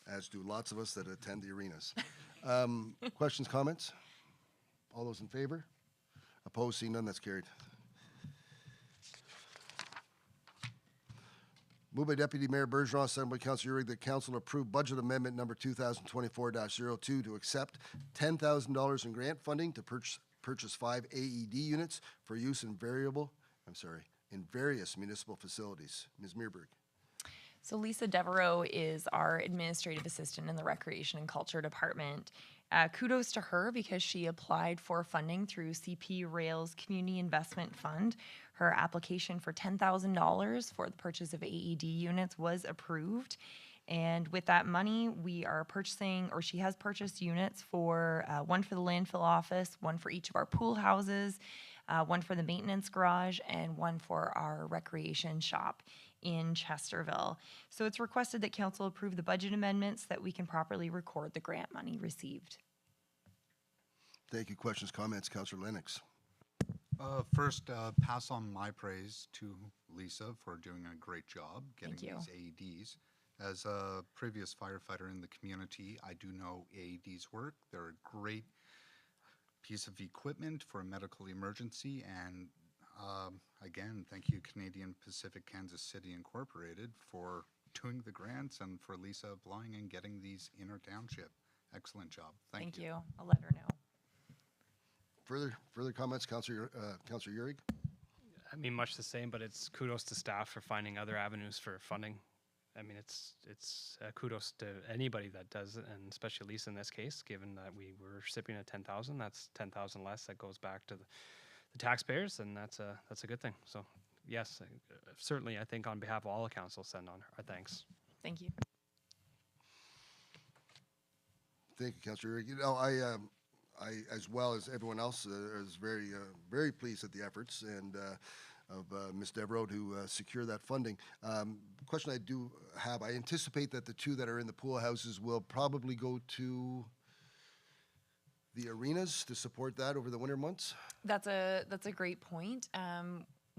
As do lots of us that attend the arenas. Questions, comments? All those in favor? Opposed, seeing none, that's carried. Moved by Deputy Mayor Bergeron, seconded by Councilor Urick, that council approve budget amendment number 2024-02 to accept $10,000 in grant funding to purchase 5 AED units for use in various municipal facilities. Ms. Meerberg. So Lisa Devereaux is our administrative assistant in the Recreation and Culture Department. Kudos to her because she applied for funding through CP Rail's Community Investment Fund. Her application for $10,000 for the purchase of AED units was approved. And with that money, we are purchasing, or she has purchased units for one for the landfill office, one for each of our pool houses, one for the maintenance garage, and one for our recreation shop in Chesterville. So it's requested that council approve the budget amendments so that we can properly record the grant money received. Thank you. Questions, comments? Councilor Lennox. First, pass on my praise to Lisa for doing a great job getting Thank you. these AEDs. As a previous firefighter in the community, I do know AEDs work. They're a great piece of equipment for a medical emergency. And again, thank you, Canadian Pacific Kansas City Incorporated, for doing the grants and for Lisa applying and getting these in her township. Excellent job. Thank you. I'll let her know. Further comments, Councilor Urick? I mean, much the same, but it's kudos to staff for finding other avenues for funding. I mean, it's kudos to anybody that does it, and especially Lisa in this case, given that we were recipient of 10,000. That's 10,000 less that goes back to the taxpayers, and that's a good thing. So, yes, certainly, I think on behalf of all the council, send on our thanks. Thank you. Thank you, Councilor Urick. You know, I, as well as everyone else, is very pleased at the efforts and of Ms. Devereaux to secure that funding. Question I do have, I anticipate that the 2 that are in the pool houses will probably go to the arenas to support that over the winter months? That's a great point.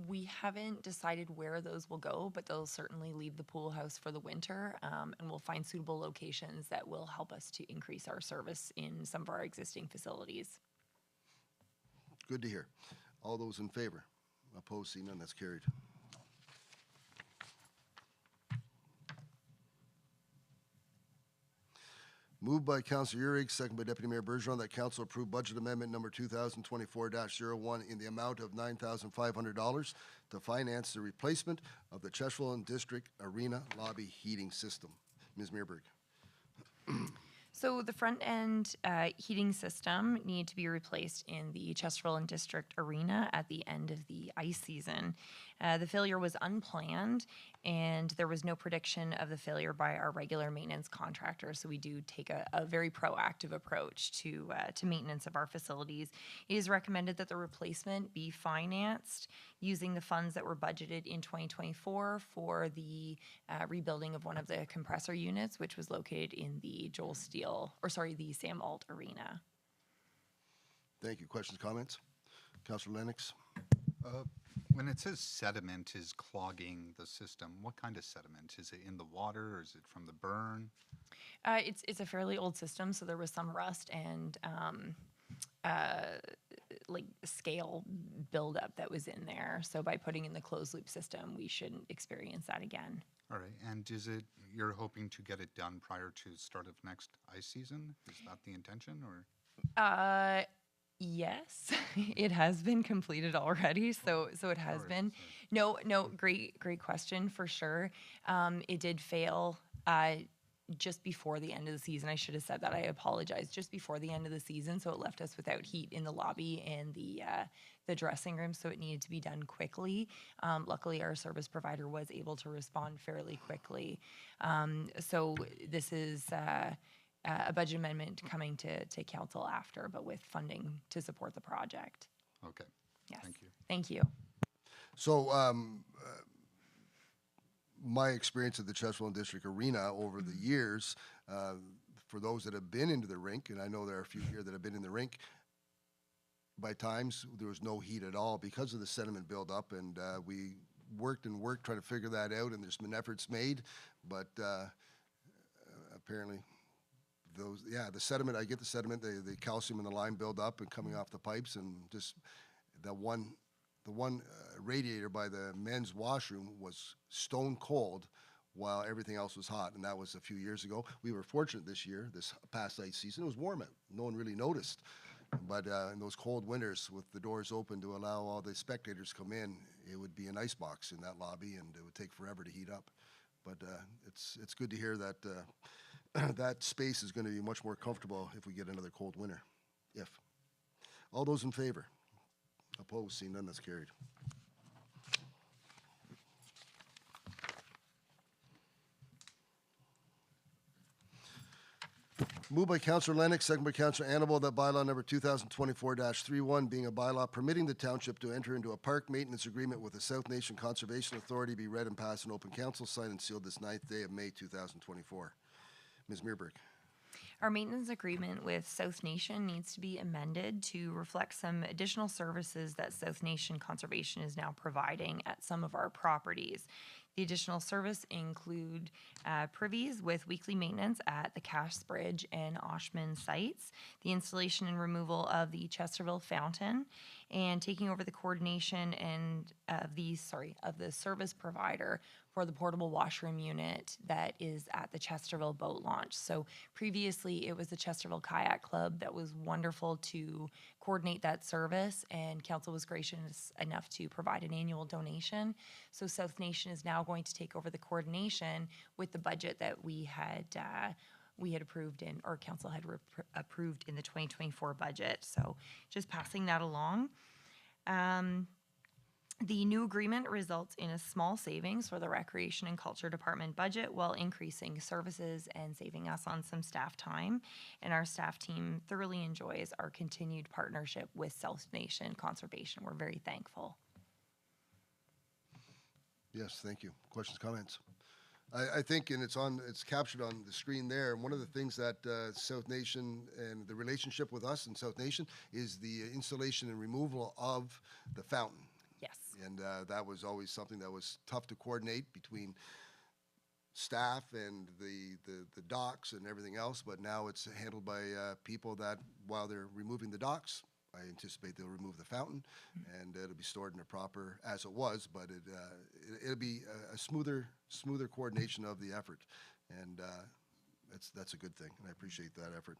We haven't decided where those will go, but they'll certainly leave the pool house for the winter, and we'll find suitable locations that will help us to increase our service in some of our existing facilities. Good to hear. All those in favor? Opposed, seeing none, that's carried. Moved by Councilor Urick, second by Deputy Mayor Bergeron, that council approve budget amendment number 2024-01 in the amount of $9,500 to finance the replacement of the Chesterfield District Arena lobby heating system. Ms. Meerberg. So the front end heating system needed to be replaced in the Chesterfield District Arena at the end of the ice season. The failure was unplanned, and there was no prediction of the failure by our regular maintenance contractor. So we do take a very proactive approach to maintenance of our facilities. It is recommended that the replacement be financed using the funds that were budgeted in 2024 for the rebuilding of one of the compressor units, which was located in the the Sam Alt Arena. Thank you. Questions, comments? Councilor Lennox. When it says sediment is clogging the system, what kind of sediment? Is it in the water or is it from the burn? It's a fairly old system, so there was some rust and like scale buildup that was in there. So by putting in the closed loop system, we shouldn't experience that again. All right, and is it, you're hoping to get it done prior to start of next ice season? Is that the intention, or? Yes, it has been completed already, so it has been. No, great question for sure. It did fail just before the end of the season. I should have said that. I apologize. Just before the end of the season, so it left us without heat in the lobby and the dressing room, so it needed to be done quickly. Luckily, our service provider was able to respond fairly quickly. So this is a budget amendment coming to council after, but with funding to support the project. Okay. Yes. Thank you. Thank you. So my experience at the Chesterfield District Arena over the years, for those that have been into the rink, and I know there are a few here that have been in the rink, by times there was no heat at all because of the sediment buildup, and we worked and worked trying to figure that out, and there's been efforts made, but apparently the sediment, I get the sediment, the calcium and the lime build up and coming off the pipes, and just the one radiator by the men's washroom was stone cold while everything else was hot, and that was a few years ago. We were fortunate this year, this past ice season, it was warm out. No one really noticed. But in those cold winters with the doors open to allow all the spectators come in, it would be an ice box in that lobby, and it would take forever to heat up. But it's good to hear that that space is going to be much more comfortable if we get another cold winter. If. All those in favor? Opposed? Seeing none, that's carried. Moved by Councillor Lennox, second by Councillor Annable, that bylaw number 2024-31, being a bylaw permitting the township to enter into a park maintenance agreement with the South Nation Conservation Authority, be read and passed in open council, signed and sealed this 9th day of May 2024. Ms. Meerberg. Our maintenance agreement with South Nation needs to be amended to reflect some additional services that South Nation Conservation is now providing at some of our properties. The additional service include privies with weekly maintenance at the Cass Bridge and Oshman sites, the installation and removal of the Chesterville fountain, and taking over the coordination and of the service provider for the portable washroom unit that is at the Chesterville boat launch. So previously it was the Chesterville Kayak Club that was wonderful to coordinate that service, and council was gracious enough to provide an annual donation. So South Nation is now going to take over the coordination with the budget that we had approved in, or council had approved in the 2024 budget. So just passing that along. The new agreement results in a small savings for the Recreation and Culture Department budget while increasing services and saving us on some staff time. And our staff team thoroughly enjoys our continued partnership with South Nation Conservation. We're very thankful. Yes, thank you. Questions, comments? I think, and it's captured on the screen there, and one of the things that South Nation and the relationship with us and South Nation is the installation and removal of the fountain. Yes. And that was always something that was tough to coordinate between staff and the docks and everything else, but now it's handled by people that, while they're removing the docks, I anticipate they'll remove the fountain, and it'll be stored in a proper, as it was, but it'll be a smoother coordination of the effort, and that's a good thing, and I appreciate that effort.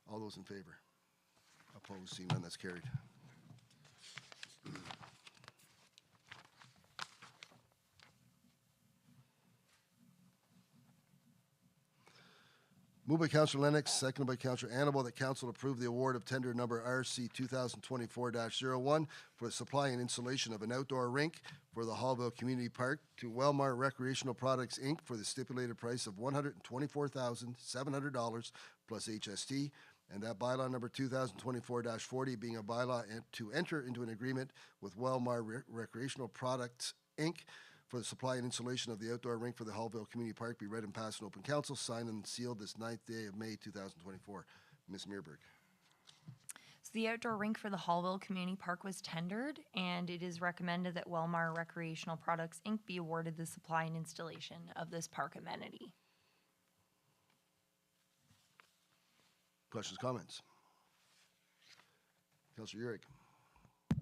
All those in favor? Opposed? Seeing none, that's carried. Moved by Councillor Lennox, seconded by Councillor Annable, that council approve the award of tender number RC 2024-01 for the supply and installation of an outdoor rink for the Hallville Community Park to Wellmar Recreational Products, Inc. for the stipulated price of $124,700 plus HST, and that bylaw number 2024-40 being a bylaw to enter into an agreement with Wellmar Recreational Products, Inc. for the supply and installation of the outdoor rink for the Hallville Community Park be read and passed in open council, signed and sealed this 9th day of May 2024. Ms. Meerberg. So the outdoor rink for the Hallville Community Park was tendered, and it is recommended that Wellmar Recreational Products, Inc. be awarded the supply and installation of this park amenity. Questions, comments? Councillor Urick. I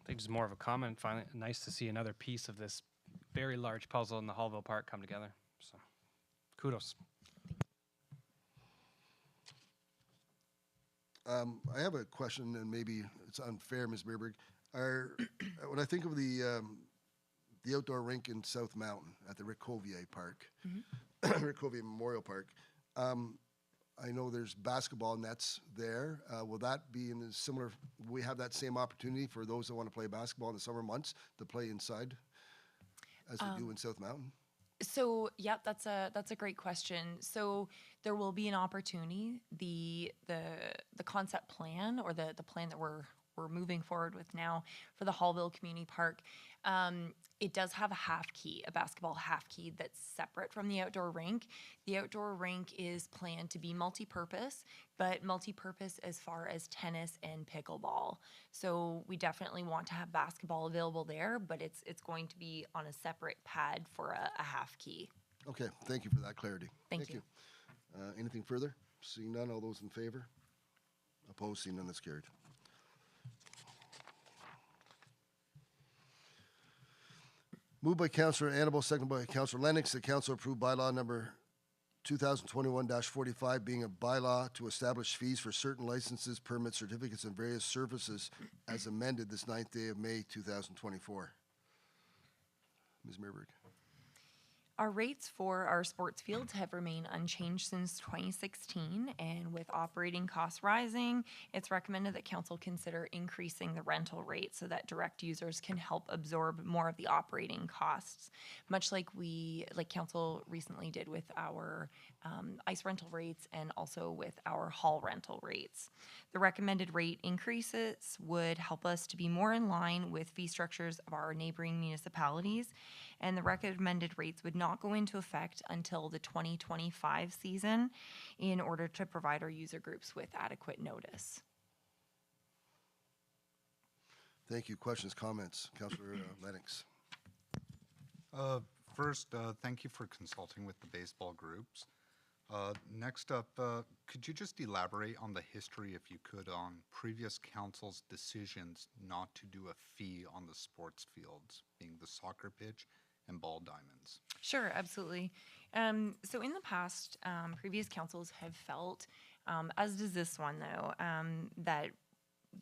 think it's more of a comment. Finally, nice to see another piece of this very large puzzle in the Hallville Park come together. So, kudos. I have a question, and maybe it's unfair, Ms. Meerberg. When I think of the outdoor rink in South Mountain at the Rick Covier Park, Rick Covier Memorial Park, I know there's basketball nets there. Will that be in a similar? Will we have that same opportunity for those that want to play basketball in the summer months to play inside, as we do in South Mountain? So, yep, that's a great question. So there will be an opportunity. The concept plan, or the plan that we're we're moving forward with now for the Hallville Community Park. It does have a half key, a basketball half key that's separate from the outdoor rink. The outdoor rink is planned to be multi-purpose, but multi-purpose as far as tennis and pickleball. So we definitely want to have basketball available there, but it's going to be on a separate pad for a half key. Okay, thank you for that clarity. Thank you. Anything further? Seeing none, all those in favor? Opposed, seeing none, that's carried. Moved by Councillor Annabelle, seconded by Councillor Lennox, that council approve bylaw number 2021-45, being a bylaw to establish fees for certain licenses, permits, certificates, and various services as amended this 9th day of May 2024. Ms. Meerberg. Our rates for our sports fields have remained unchanged since 2016, and with operating costs rising, it's recommended that council consider increasing the rental rate so that direct users can help absorb more of the operating costs, much like council recently did with our ice rental rates and also with our hall rental rates. The recommended rate increases would help us to be more in line with fee structures of our neighboring municipalities, and the recommended rates would not go into effect until the 2025 season in order to provide our user groups with adequate notice. Thank you. Questions, comments? Councillor Lennox. First, thank you for consulting with the baseball groups. Next up, could you just elaborate on the history, if you could, on previous council's decisions not to do a fee on the sports fields, being the soccer pitch and ball diamonds? Sure, absolutely. So in the past, previous councils have felt, as does this one though, that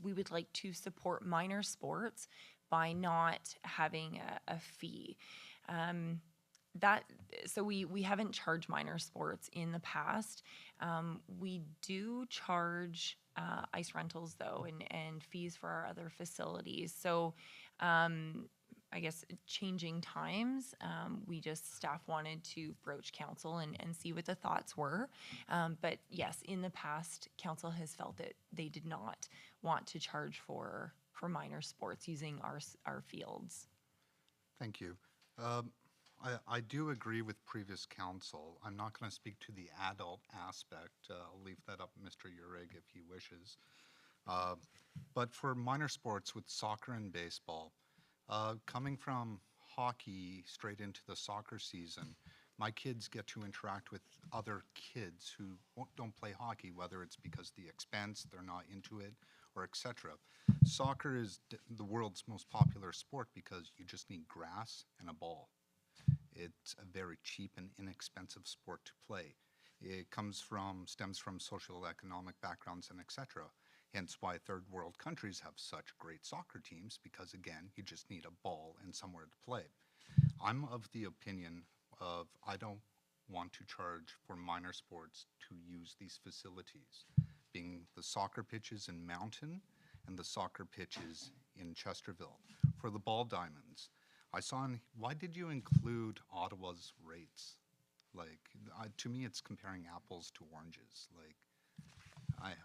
we would like to support minor sports by not having a fee. So we haven't charged minor sports in the past. We do charge ice rentals though, and fees for our other facilities. So I guess changing times, staff wanted to broach council and see what the thoughts were. But yes, in the past, council has felt that they did not want to charge for minor sports using our fields. Thank you. I do agree with previous council. I'm not going to speak to the adult aspect. I'll leave that up to Mr. Uhrig if he wishes. But for minor sports with soccer and baseball, coming from hockey straight into the soccer season, my kids get to interact with other kids who don't play hockey, whether it's because the expense, they're not into it, or etc. Soccer is the world's most popular sport because you just need grass and a ball. It's a very cheap and inexpensive sport to play. It stems from social economic backgrounds and etc. Hence why third world countries have such great soccer teams, because again, you just need a ball and somewhere to play. I'm of the opinion of I don't want to charge for minor sports to use these facilities, being the soccer pitches in Mountain and the soccer pitches in Chesterville. For the ball diamonds, why did you include Ottawa's rates? To me, it's comparing apples to oranges.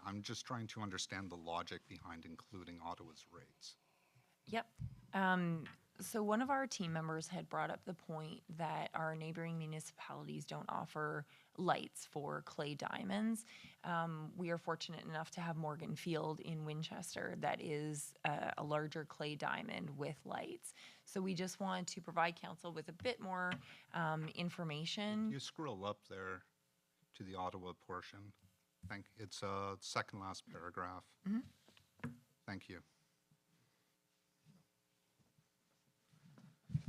I'm just trying to understand the logic behind including Ottawa's rates. Yep. So one of our team members had brought up the point that our neighboring municipalities don't offer lights for clay diamonds. We are fortunate enough to have Morgan Field in Winchester that is a larger clay diamond with lights. So we just wanted to provide council with a bit more information. You scroll up there to the Ottawa portion. It's second last paragraph. Mm-hmm. Thank you.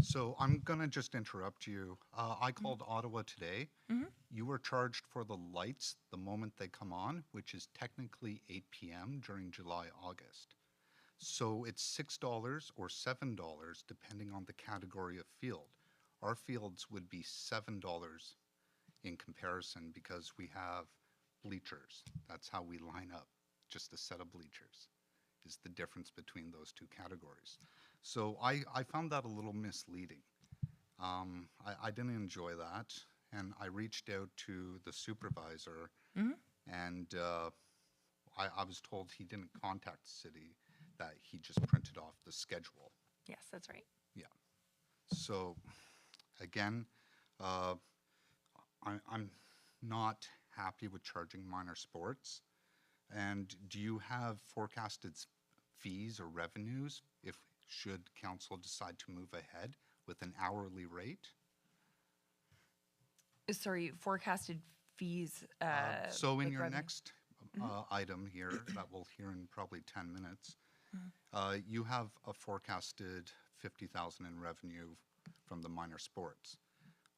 So I'm going to just interrupt you. I called Ottawa today. Mm-hmm. You were charged for the lights the moment they come on, which is technically 8 p.m. during July, August. So it's $6 or $7 depending on the category of field. Our fields would be $7 in comparison because we have bleachers. That's how we line up. Just a set of bleachers is the difference between those two categories. So I found that a little misleading. I didn't enjoy that, and I reached out to the supervisor, Mm-hmm. and I was told he didn't contact the city, that he just printed off the schedule. Yes, that's right. Yeah. So, again, I'm not happy with charging minor sports. And do you have forecasted fees or revenues if should council decide to move ahead with an hourly rate? Sorry, forecasted fees. So in like your revenue. next item here that we'll hear in probably 10 minutes, you have a forecasted 50,000 in revenue from the minor sports.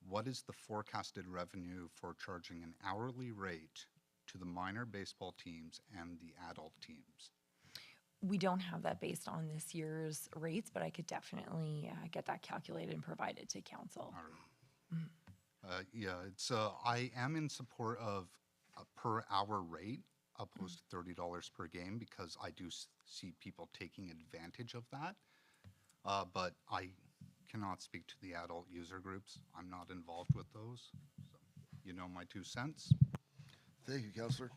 What is the forecasted revenue for charging an hourly rate to the minor baseball teams and the adult teams? We don't have that based on this year's rates, but I could definitely get that calculated and provide it to council. All right. Yeah, it's, I am in support of a per hour rate opposed to $30 per game because I do see people taking advantage of that. But I cannot speak to the adult user groups. I'm not involved with those. So, you know my 2 cents. Thank you, Councillor.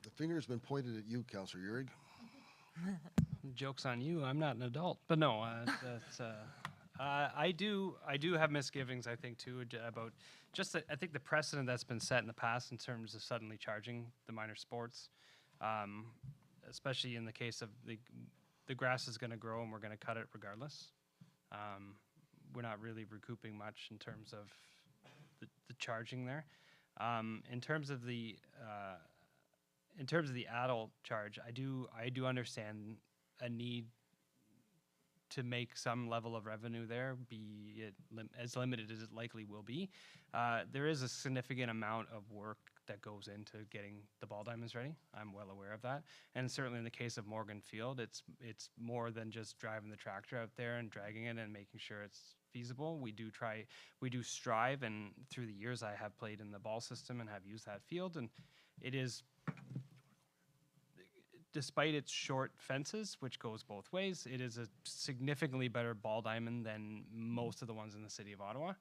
The finger's been pointed at you, Councillor Uhrig. Joke's on you. I'm not an adult, but no, that's. I do have misgivings. I think too about just I think the precedent that's been set in the past in terms of suddenly charging the minor sports, especially in the case of the grass is going to grow and we're going to cut it regardless. We're not really recouping much in terms of the charging there. In terms of the adult charge, I do understand a need to make some level of revenue there, be it as limited as it likely will be. There is a significant amount of work that goes into getting the ball diamonds ready. I'm well aware of that. And certainly in the case of Morgan Field, it's more than just driving the tractor out there and dragging it and making sure it's feasible. We do strive, and through the years I have played in the ball system and have used that field, and it is, despite its short fences, which goes both ways, it is a significantly better ball diamond than most of the ones in the city of Ottawa.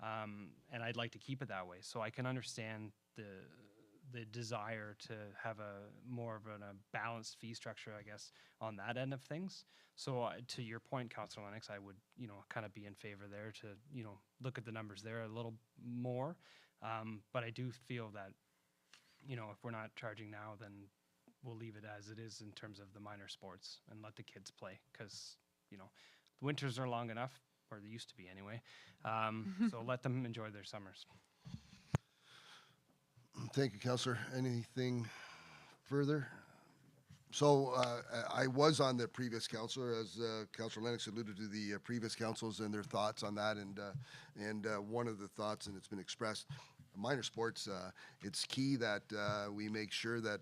And I'd like to keep it that way. So I can understand the desire to have a more of a balanced fee structure, I guess, on that end of things. So to your point, Councilor Lennox, I would, kind of be in favor there to, look at the numbers there a little more. But I do feel that, if we're not charging now, then we'll leave it as it is in terms of the minor sports and let the kids play because, the winters are long enough, or they used to be anyway. So let them enjoy their summers. Thank you, Councillor. Anything further? So I was on the previous councillor, as Councillor Lennox alluded to the previous councils and their thoughts on that. And one of the thoughts, and it's been expressed, minor sports, it's key that we make sure that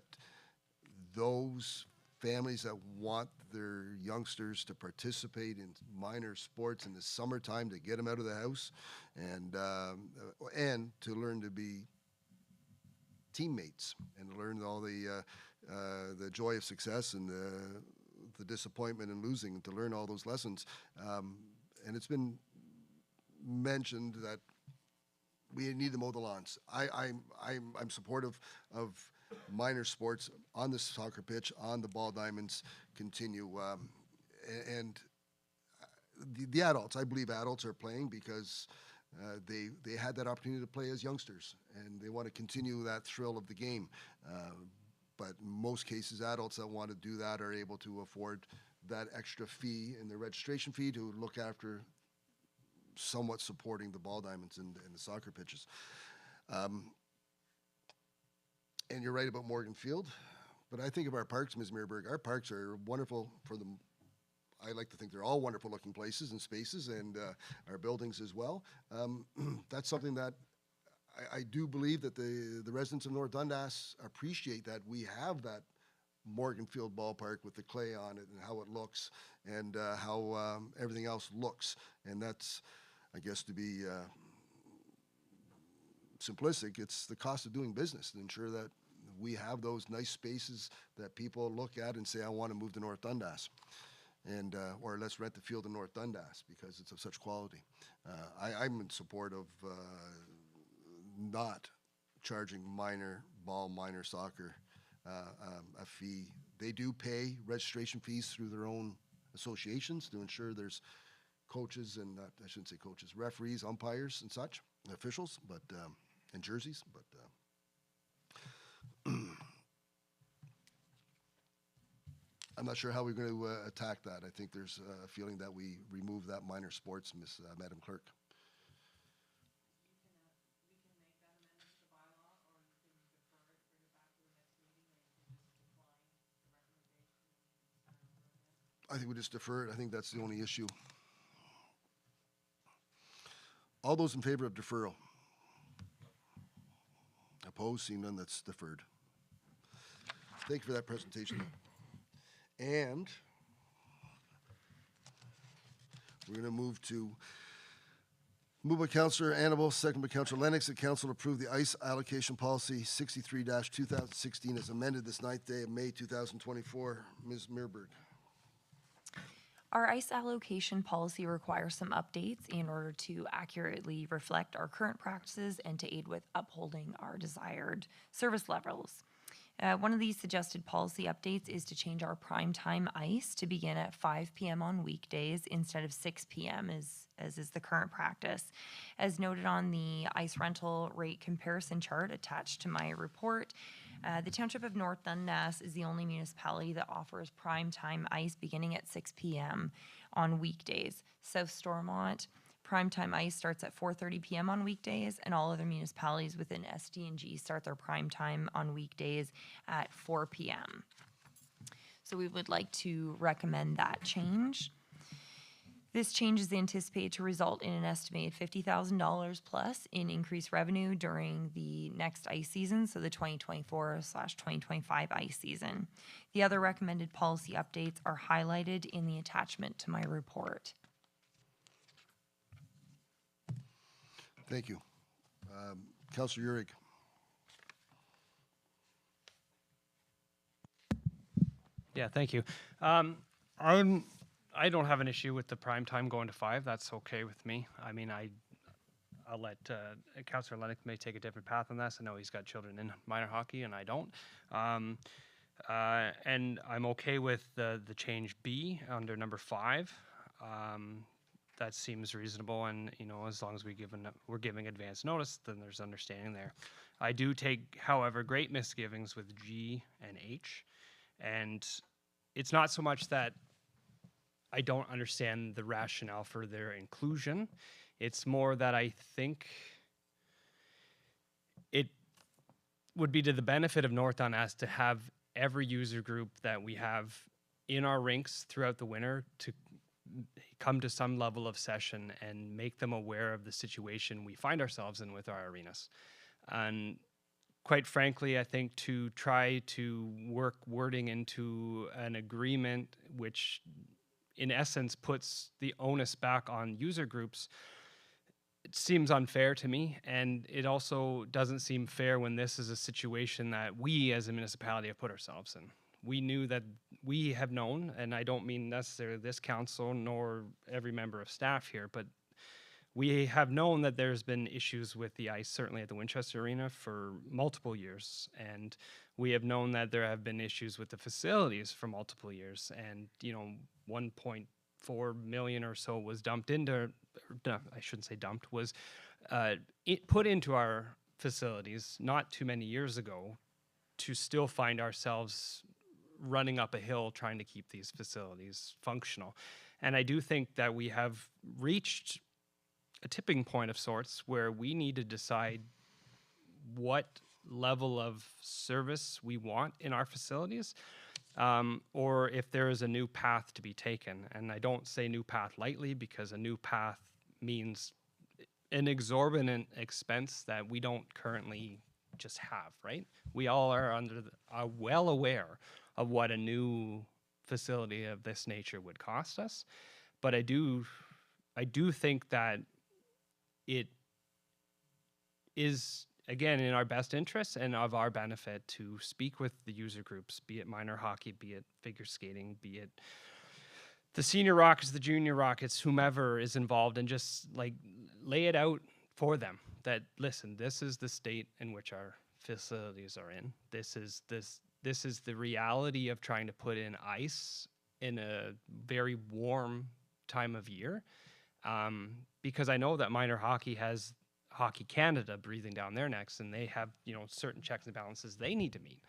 those families that want their youngsters to participate in minor sports in the summertime to get them out of the house and to learn to be teammates and learn all the joy of success and the disappointment in losing, and to learn all those lessons. And it's been mentioned that we need to mow the lawns. I'm supportive of minor sports on the soccer pitch, on the ball diamonds continue. And the adults, I believe adults are playing because they had that opportunity to play as youngsters, and they want to continue that thrill of the game. But in most cases, adults that want to do that are able to afford that extra fee and the registration fee to look after somewhat supporting the ball diamonds and the soccer pitches. And you're right about Morgan Field, but I think of our parks, Ms. Meerberg. Our parks are wonderful for them. I like to think they're all wonderful looking places and spaces, and our buildings as well. That's something that I do believe that the residents of North Dundas appreciate, that we have that Morgan Field ballpark with the clay on it and how it looks and how everything else looks. And that's, I guess, to be simplistic, it's the cost of doing business to ensure that we have those nice spaces that people look at and say, I want to move to North Dundas. And or let's rent the field in North Dundas because it's of such quality. I'm in support of not charging minor ball, minor soccer a fee They do pay registration fees through their own associations to ensure there's coaches and, I shouldn't say coaches, referees, umpires and such, officials, but, and jerseys, but, I'm not sure how we're going to attack that. I think there's a feeling that we remove that minor sports, Madam Clerk. I think we just defer it. I think that's the only issue. All those in favor of deferral? Opposed? Seeing none, that's deferred. Thank you for that presentation. And we're going to move by Councillor Annabelle, second by Councillor Lennox, that Council approve the ICE allocation policy 63-2016 as amended this 9th day of May 2024. Ms. Meerberg. Our ICE allocation policy requires some updates in order to accurately reflect our current practices and to aid with upholding our desired service levels. One of these suggested policy updates is to change our prime time ICE to begin at 5 p.m. on weekdays instead of 6 p.m. as is the current practice. As noted on the ICE rental rate comparison chart attached to my report, the Township of North Dundas is the only municipality that offers prime time ICE beginning at 6 p.m. on weekdays. South Stormont, prime time ICE starts at 4:30 p.m. on weekdays, and all other municipalities within SD&G start their prime time on weekdays at 4 p.m. So we would like to recommend that change. This change is anticipated to result in an estimated $50,000 plus in increased revenue during the next ice season, so the 2024/2025 ice season. The other recommended policy updates are highlighted in the attachment to my report. Thank you. Councillor Uhrig. Yeah, thank you. I don't have an issue with the prime time going to 5. That's okay with me. I mean, I'll let Councillor Lennox may take a different path on this. I know he's got children in minor hockey, and I don't. And I'm okay with the change B under number 5. That seems reasonable, and as long as we're giving advance notice, then there's understanding there. I do take, however, great misgivings with G and H, and it's not so much that I don't understand the rationale for their inclusion. It's more that I think it would be to the benefit of North Dundas to have every user group that we have in our rinks throughout the winter to come to some level of session and make them aware of the situation we find ourselves in with our arenas. And quite frankly, I think to try to work wording into an agreement which in essence puts the onus back on user groups, it seems unfair to me, and it also doesn't seem fair when this is a situation that we as a municipality have put ourselves in. We knew that we have known, and I don't mean necessarily this council nor every member of staff here, but we have known that there's been issues with the ice, certainly at the Winchester Arena, for multiple years, and we have known that there have been issues with the facilities for multiple years, and 1.4 million or so was dumped into, I shouldn't say dumped, was put into our facilities not too many years ago to still find ourselves running up a hill trying to keep these facilities functional. And I do think that we have reached a tipping point of sorts where we need to decide what level of service we want in our facilities, or if there is a new path to be taken. And I don't say new path lightly, because a new path means an exorbitant expense that we don't currently just have, right? We all are well aware of what a new facility of this nature would cost us. But I do think that it is, again, in our best interest and of our benefit to speak with the user groups, be it minor hockey, be it figure skating, be it the senior Rockets, the junior Rockets, whomever is involved, and just lay it out for them that, listen, this is the state in which our facilities are in. This this is the reality of trying to put in ice in a very warm time of year. Because I know that minor hockey has Hockey Canada breathing down their necks, and they have, you know, certain checks and balances they need to meet.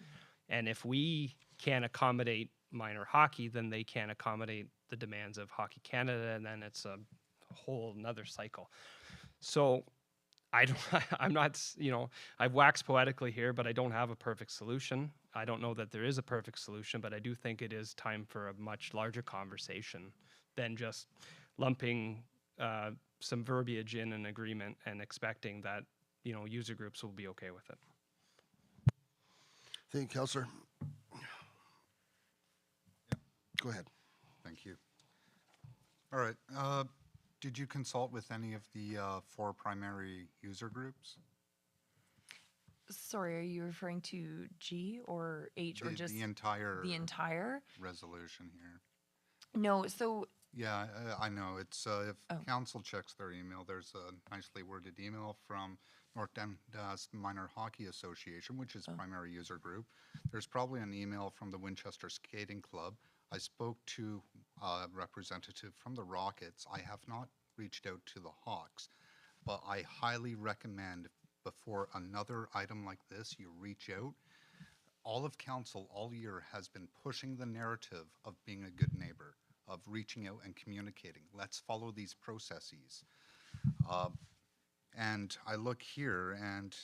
And if we can't accommodate minor hockey, then they can't accommodate the demands of Hockey Canada, and then it's a whole nother cycle. So I don't, I'm not, you know, I've waxed poetically here, but I don't have a perfect solution. I don't know that there is a perfect solution, but I do think it is time for a much larger conversation than just lumping some verbiage in an agreement and expecting that, you know, user groups will be okay with it. Thank you, Councillor. Go ahead. Thank you. All right. Did you consult with any of the 4 primary user groups? Sorry, are you referring to G or H or just The entire the entire resolution here. No, so Yeah, I know. It's if council checks their email, there's a nicely worded email from North Dundas Minor Hockey Association, which is primary user group. There's probably an email from the Winchester Skating Club. I spoke to a representative from the Rockets. I have not reached out to the Hawks, but I highly recommend before another item like this, you reach out. All of council all year has been pushing the narrative of being a good neighbor, of reaching out and communicating. Let's follow these processes. And I look here and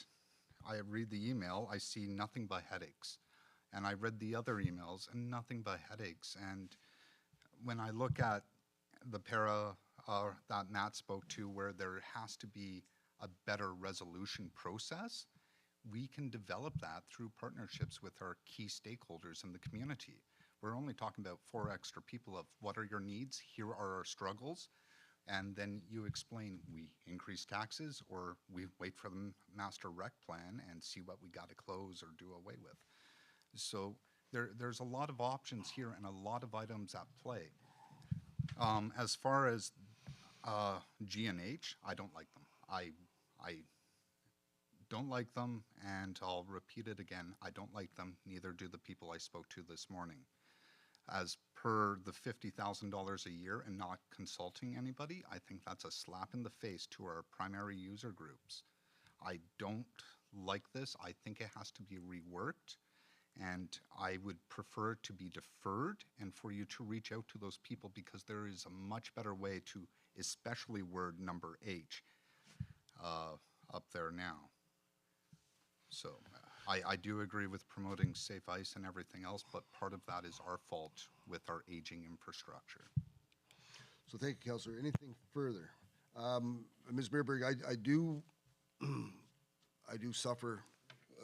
I read the email, I see nothing but headaches. And I read the other emails and nothing but headaches. And when I look at the para that Matt spoke to, where there has to be a better resolution process, we can develop that through partnerships with our key stakeholders in the community. We're only talking about 4 extra people of what are your needs, here are our struggles, and then you explain we increase taxes or we wait for the master rec plan and see what we got to close or do away with. So there's a lot of options here and a lot of items at play. As far as G and H, I don't like them. I don't like them, and I'll repeat it again. I don't like them, neither do the people I spoke to this morning. As per the $50,000 a year and not consulting anybody, I think that's a slap in the face to our primary user groups. I don't like this. I think it has to be reworked, and I would prefer it to be deferred and for you to reach out to those people, because there is a much better way to especially word number H up there now. So I do agree with promoting safe ice and everything else, but part of that is our fault with our aging infrastructure. So thank you, Councillor. Anything further? Ms. Beerberg, I do suffer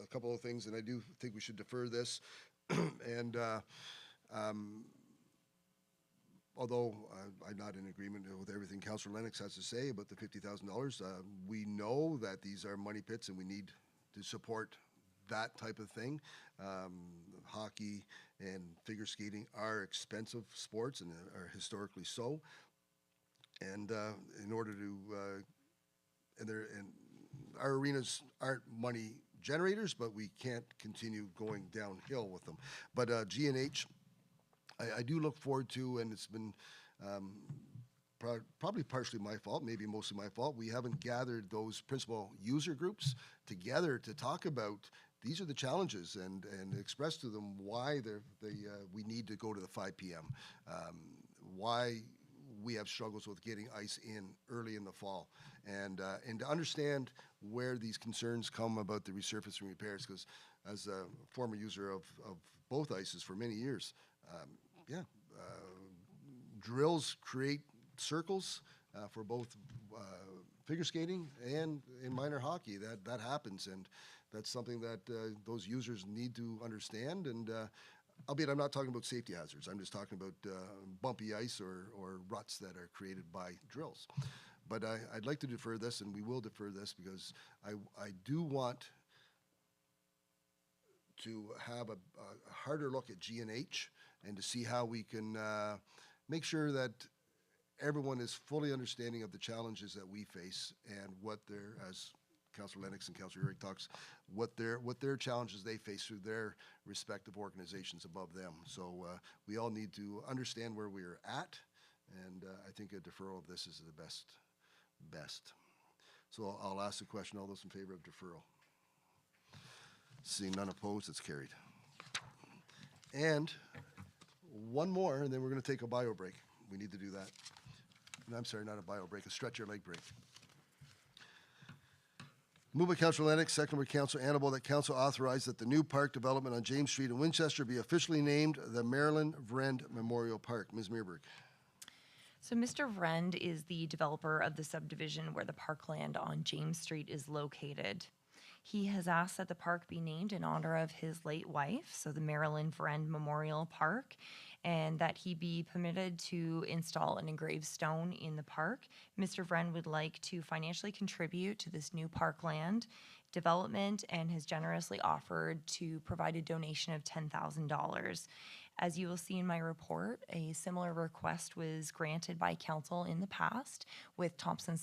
a couple of things, and I do think we should defer this. And although I'm not in agreement with everything Councillor Lennox has to say about the $50,000, we know that these are money pits and we need to support that type of thing. Hockey and figure skating are expensive sports and are historically so. And in order to, and our arenas aren't money generators, but we can't continue going downhill with them. But G&H, I do look forward to, and it's been probably partially my fault, maybe mostly my fault. We haven't gathered those principal user groups together to talk about these are the challenges and express to them why we need to go to the 5 p.m., why we have struggles with getting ice in early in the fall, and to understand where these concerns come about the resurfacing repairs, because as a former user of both ices for many years, drills create circles for both figure skating and in minor hockey. That happens, and that's something that those users need to understand. And albeit I'm not talking about safety hazards, I'm just talking about bumpy ice or ruts that are created by drills. But I'd like to defer this, and we will defer this, because I do want to have a harder look at G&H and to see how we can make sure that everyone is fully understanding of the challenges that we face and what they're, as Councillor Lennox and Councillor Urick talks, what their challenges they face through their respective organizations above them. So we all need to understand where we're at, and I think a deferral of this is the best. So I'll ask the question, all those in favor of deferral? Seeing none opposed, it's carried. And one more, and then we're going to take a bio break. We need to do that. No, I'm sorry, not a bio break, a stretch your leg break. Moved by Councillor Lennox, second by Councillor Annable, that council authorize that the new park development on James Street in Winchester be officially named the Marilyn Vrend Memorial Park. Ms. Meerberg. So Mr. Vrend is the developer of the subdivision where the parkland on James Street is located. He has asked that the park be named in honor of his late wife, so the Marilyn Vrend Memorial Park, and that he be permitted to install an engraved stone in the park. Mr. Vrend would like to financially contribute to this new parkland development and has generously offered to provide a donation of $10,000. As you will see in my report, a similar request was granted by council in the past with Thompson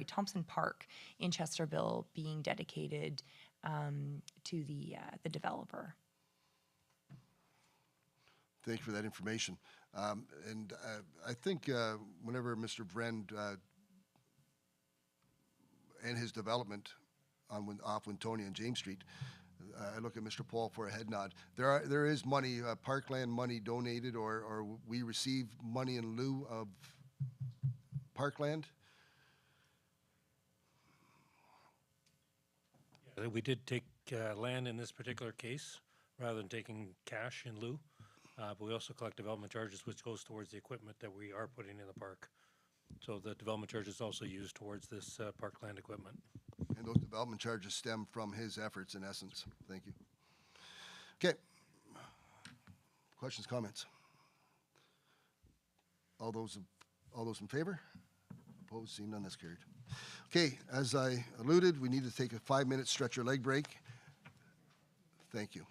Thompson Park in Chesterville being dedicated to the developer. Thank you for that information. And I think whenever Mr. Vrend and his development off Wintonia and James Street, I look at Mr. Paul for a head nod. There is money, parkland money donated, or we receive money in lieu of parkland. We did take land in this particular case rather than taking cash in lieu. But we also collect development charges, which goes towards the equipment that we are putting in the park. So the development charge is also used towards this parkland equipment. And those development charges stem from his efforts, in essence. Thank you. Okay. Questions, comments? All those in favor? Opposed? Seeing none, that's carried. Okay, as I alluded, we need to take a 5-minute stretch your leg break. Thank you.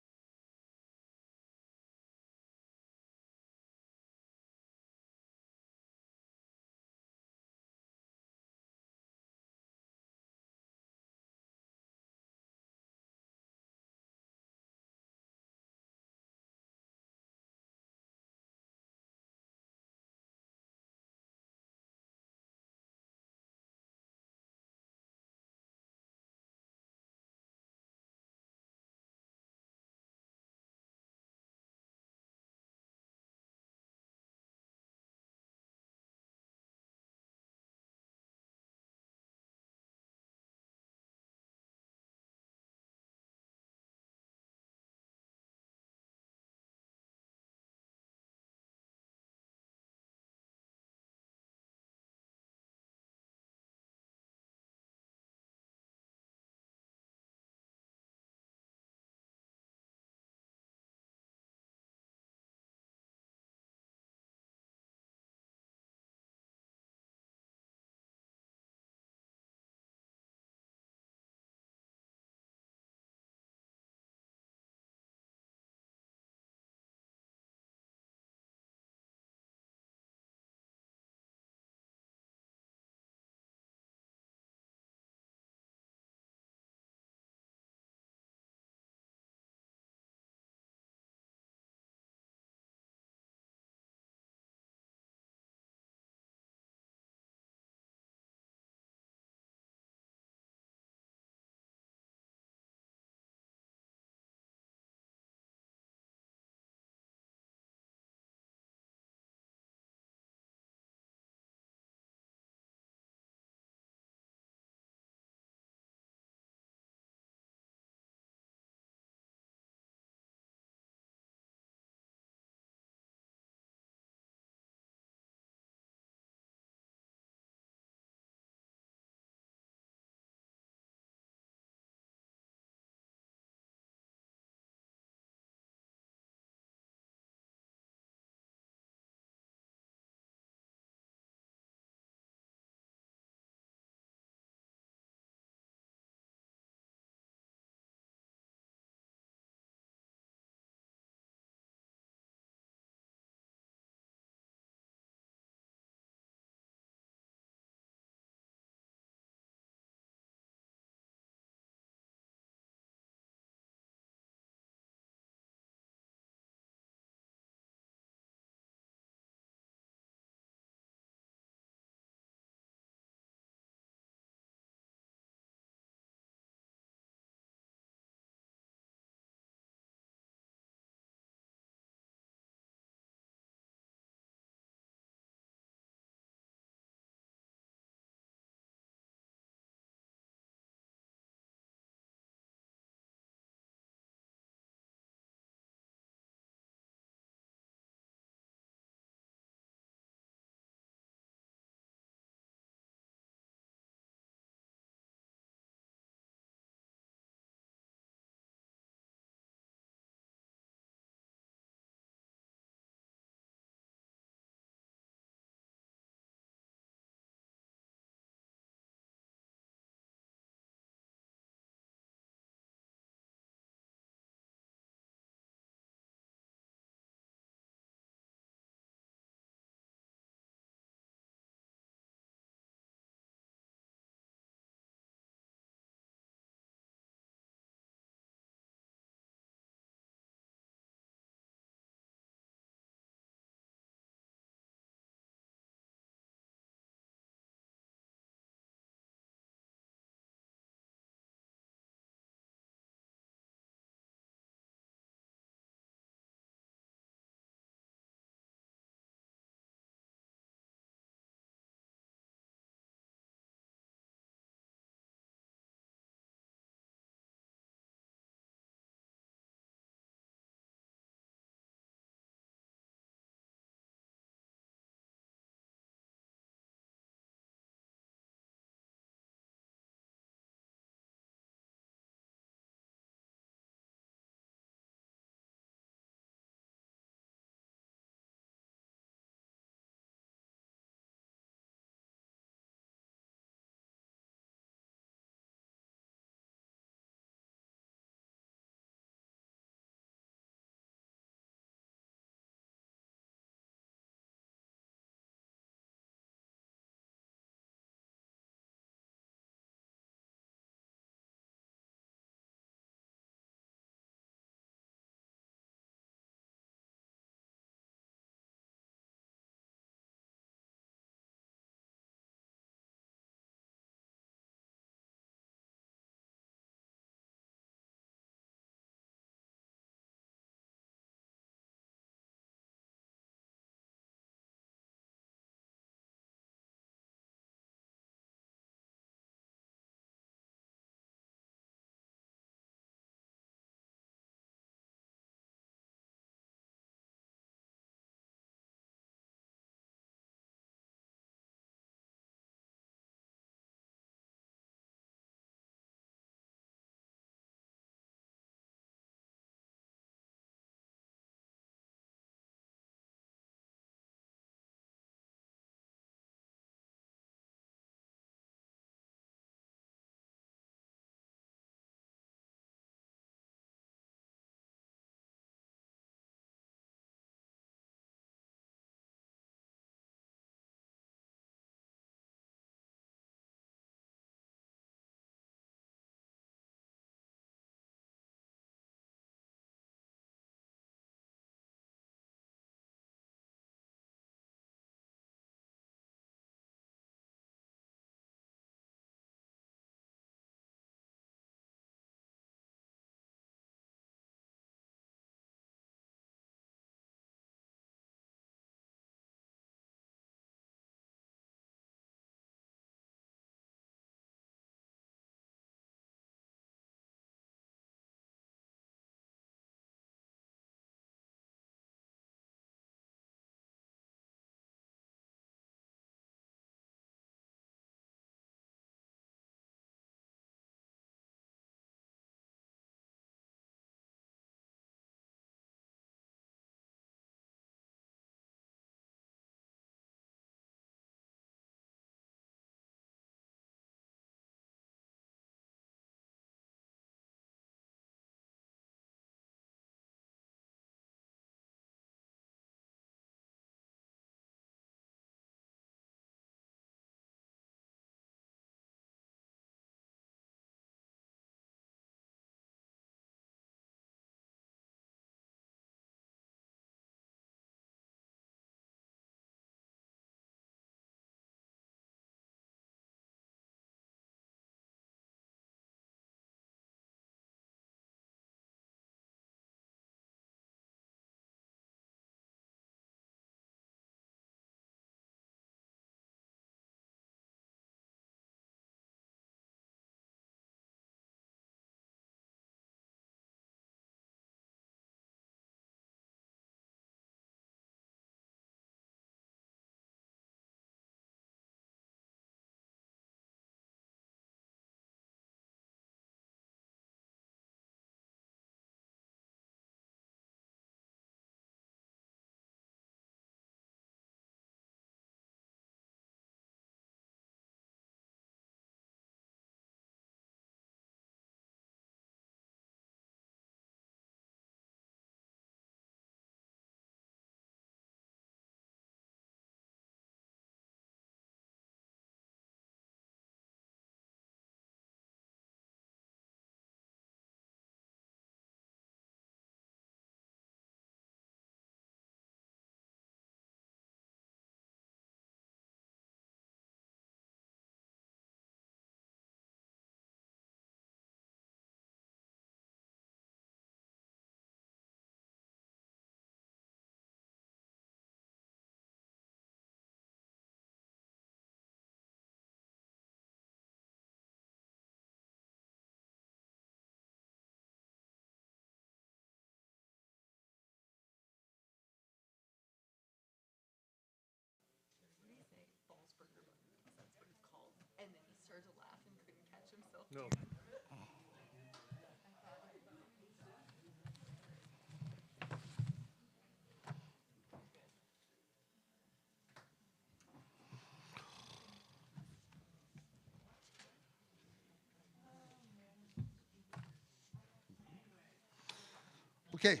Okay.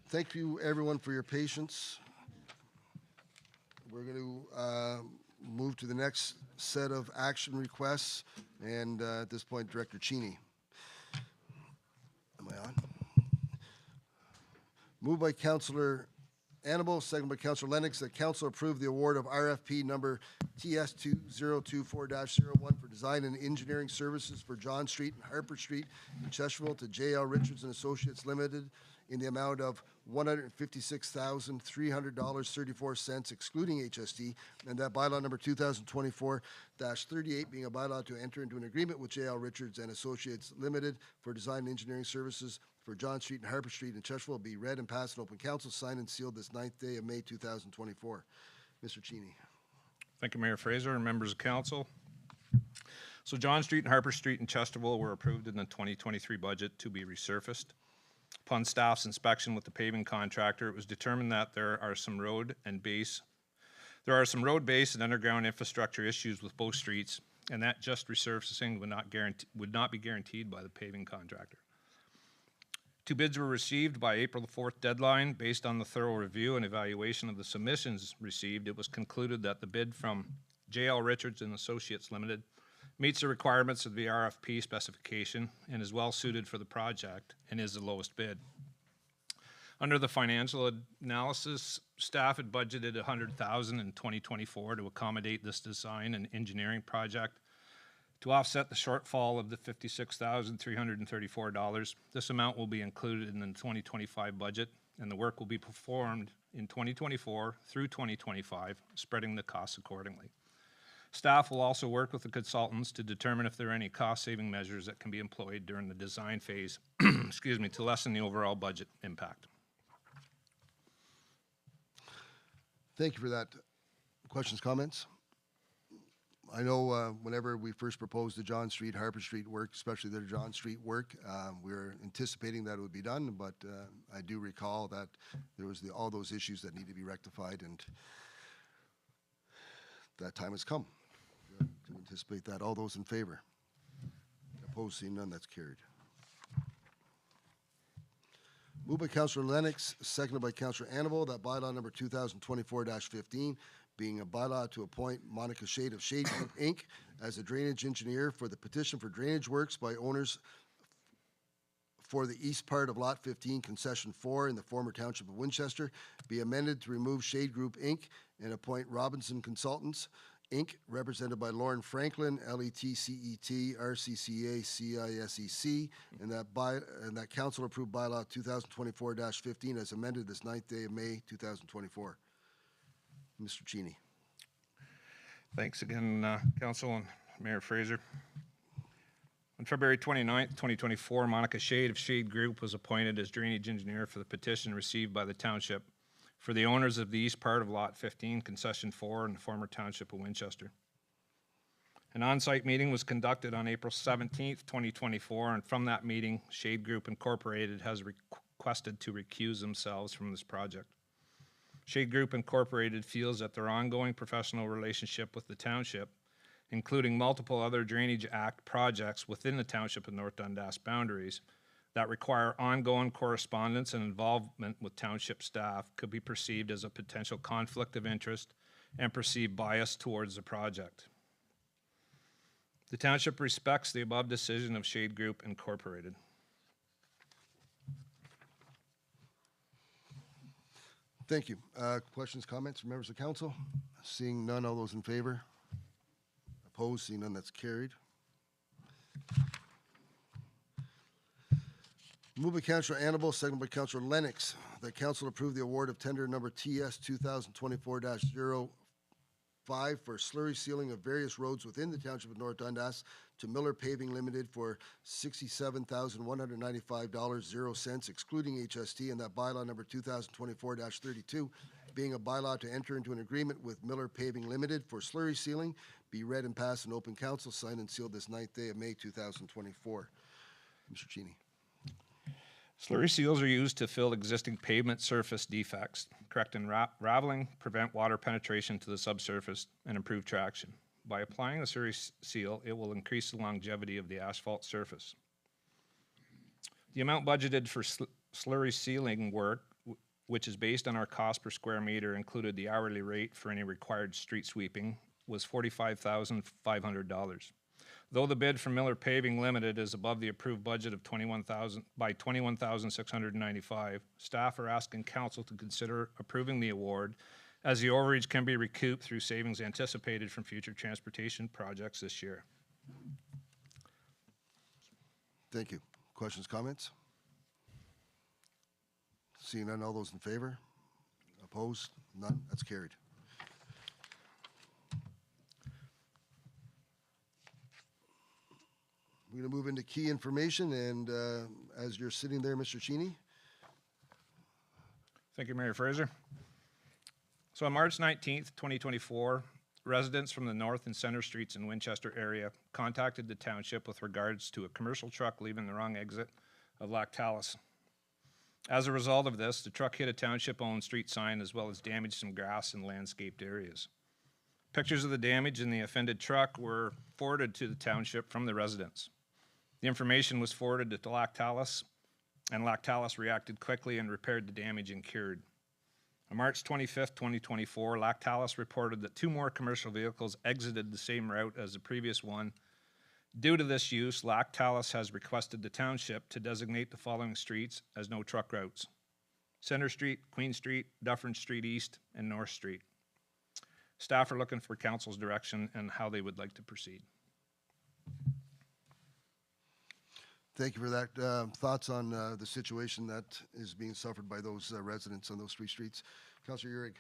Thank you, everyone, for your patience. We're going to move to the next set of action requests. And at this point, Director Cheney. Am I on? Moved by Councillor Annable, second by Councillor Lennox, that council approve the award of RFP number TS 2024-01 for design and engineering services for John Street and Harper Street in Chesterfield to JL Richards and Associates Limited in the amount of $156,300.34 excluding HST, and that bylaw number 2024-38 being a bylaw to enter into an agreement with JL Richards and Associates Limited for design and engineering services for John Street and Harper Street in Chesterfield be read and passed in open council, signed and sealed this 9th day of May 2024. Mr. Cheney. Thank you, Mayor Fraser and members of council. So John Street and Harper Street in Chesterfield were approved in the 2023 budget to be resurfaced. Upon staff's inspection with the paving contractor, it was determined that there are some road base and underground infrastructure issues with both streets, and that just resurfacing would not be guaranteed by the paving contractor. 2 bids were received by April the 4th deadline. Based on the thorough review and evaluation of the submissions received, it was concluded that the bid from JL Richards and Associates Limited meets the requirements of the RFP specification and is well suited for the project and is the lowest bid. Under the financial analysis, staff had budgeted $100,000 in 2024 to accommodate this design and engineering project. To offset the shortfall of the $56,334, this amount will be included in the 2025 budget, and the work will be performed in 2024 through 2025, spreading the costs accordingly. Staff will also work with the consultants to determine if there are any cost-saving measures that can be employed during the design phase, to lessen the overall budget impact. Thank you for that. Questions, comments? I know whenever we first proposed the John Street, Harper Street work, especially the John Street work, we were anticipating that it would be done, but I do recall that there was all those issues that need to be rectified, and that time has come to anticipate that. All those in favor? Opposed, seeing none, that's carried. Moved by Councillor Lennox, seconded by Councillor Annable, that bylaw number 2024-15, being a bylaw to appoint Monica Shade of Shade Group, Inc. as a drainage engineer for the petition for drainage works by owners for the east part of Lot 15, Concession 4 in the former Township of Winchester, be amended to remove Shade Group, Inc. and appoint Robinson Consultants, Inc., represented by Lauren Franklin, LETCET, RCCA, CISEC, and that council-approved bylaw 2024-15 as amended this 9th day of May 2024. Mr. Cheney. Thanks again, Council and Mayor Fraser. On February 29th, 2024, Monica Shade of Shade Group was appointed as drainage engineer for the petition received by the township for the owners of the east part of Lot 15, Concession 4 in the former Township of Winchester. An on-site meeting was conducted on April 17th, 2024, and from that meeting, Shade Group Incorporated has requested to recuse themselves from this project. Shade Group Incorporated feels that their ongoing professional relationship with the township, including multiple other Drainage Act projects within the Township of North Dundas boundaries that require ongoing correspondence and involvement with township staff, could be perceived as a potential conflict of interest and perceived bias towards the project. The township respects the above decision of Shade Group Incorporated. Thank you. Questions, comments from members of council? Seeing none, all those in favor? Opposed, seeing none, that's carried. Moved by Councillor Annable, second by Councillor Lennox, that council approve the award of tender number TS 2024-05 for slurry sealing of various roads within the Township of North Dundas to Miller Paving Limited for $67,195.00, excluding HST, and that bylaw number 2024-32, being a bylaw to enter into an agreement with Miller Paving Limited for slurry sealing, be read and passed in open council, signed and sealed this 9th day of May 2024. Mr. Cheney. Slurry seals are used to fill existing pavement surface defects, correct unraveling, prevent water penetration to the subsurface, and improve traction. By applying the slurry seal, it will increase the longevity of the asphalt surface. The amount budgeted for Slurry sealing work, which is based on our cost per square meter, included the hourly rate for any required street sweeping, was $45,500. Though the bid from Miller Paving Limited is above the approved budget of $21,695, staff are asking council to consider approving the award, as the overage can be recouped through savings anticipated from future transportation projects this year. Thank you. Questions, comments? Seeing none, all those in favor? Opposed? None? That's carried. We're going to move into key information, and as you're sitting there, Mr. Cheney. Thank you, Mayor Fraser. So on March 19th, 2024, residents from the North and Center Streets in Winchester area contacted the township with regards to a commercial truck leaving the wrong exit of Lactalis. As a result of this, the truck hit a township-owned street sign as well as damaged some grass and landscaped areas. Pictures of the damage in the offended truck were forwarded to the township from the residents. The information was forwarded to Lactalis, and Lactalis reacted quickly and repaired the damage and cured. On March 25th, 2024, Lactalis reported that 2 more commercial vehicles exited the same route as the previous one. Due to this use, Lactalis has requested the township to designate the following streets as no truck routes: Center Street, Queen Street, Dufferin Street East, and North Street. Staff are looking for council's direction and how they would like to proceed. Thank you for that. Thoughts on the situation that is being suffered by those residents on those 3 streets? Councillor Urick.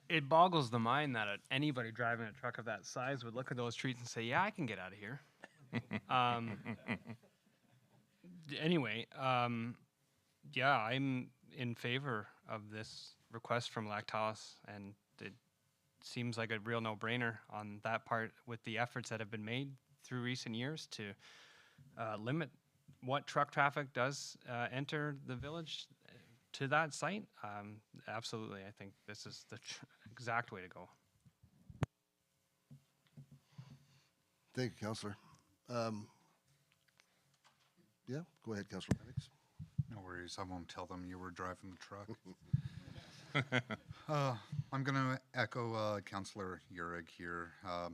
It boggles the mind that anybody driving a truck of that size would look at those streets and say, yeah, I can get out of here. Anyway, yeah, I'm in favor of this request from Lactalis, and it seems like a real no-brainer on that part with the efforts that have been made through recent years to limit what truck traffic does enter the village to that site. Absolutely, I think this is the exact way to go. Thank you, Councillor. Yeah, go ahead, Councillor Lennox. No worries, I won't tell them you were driving the truck. I'm going to echo Councillor Urick here. It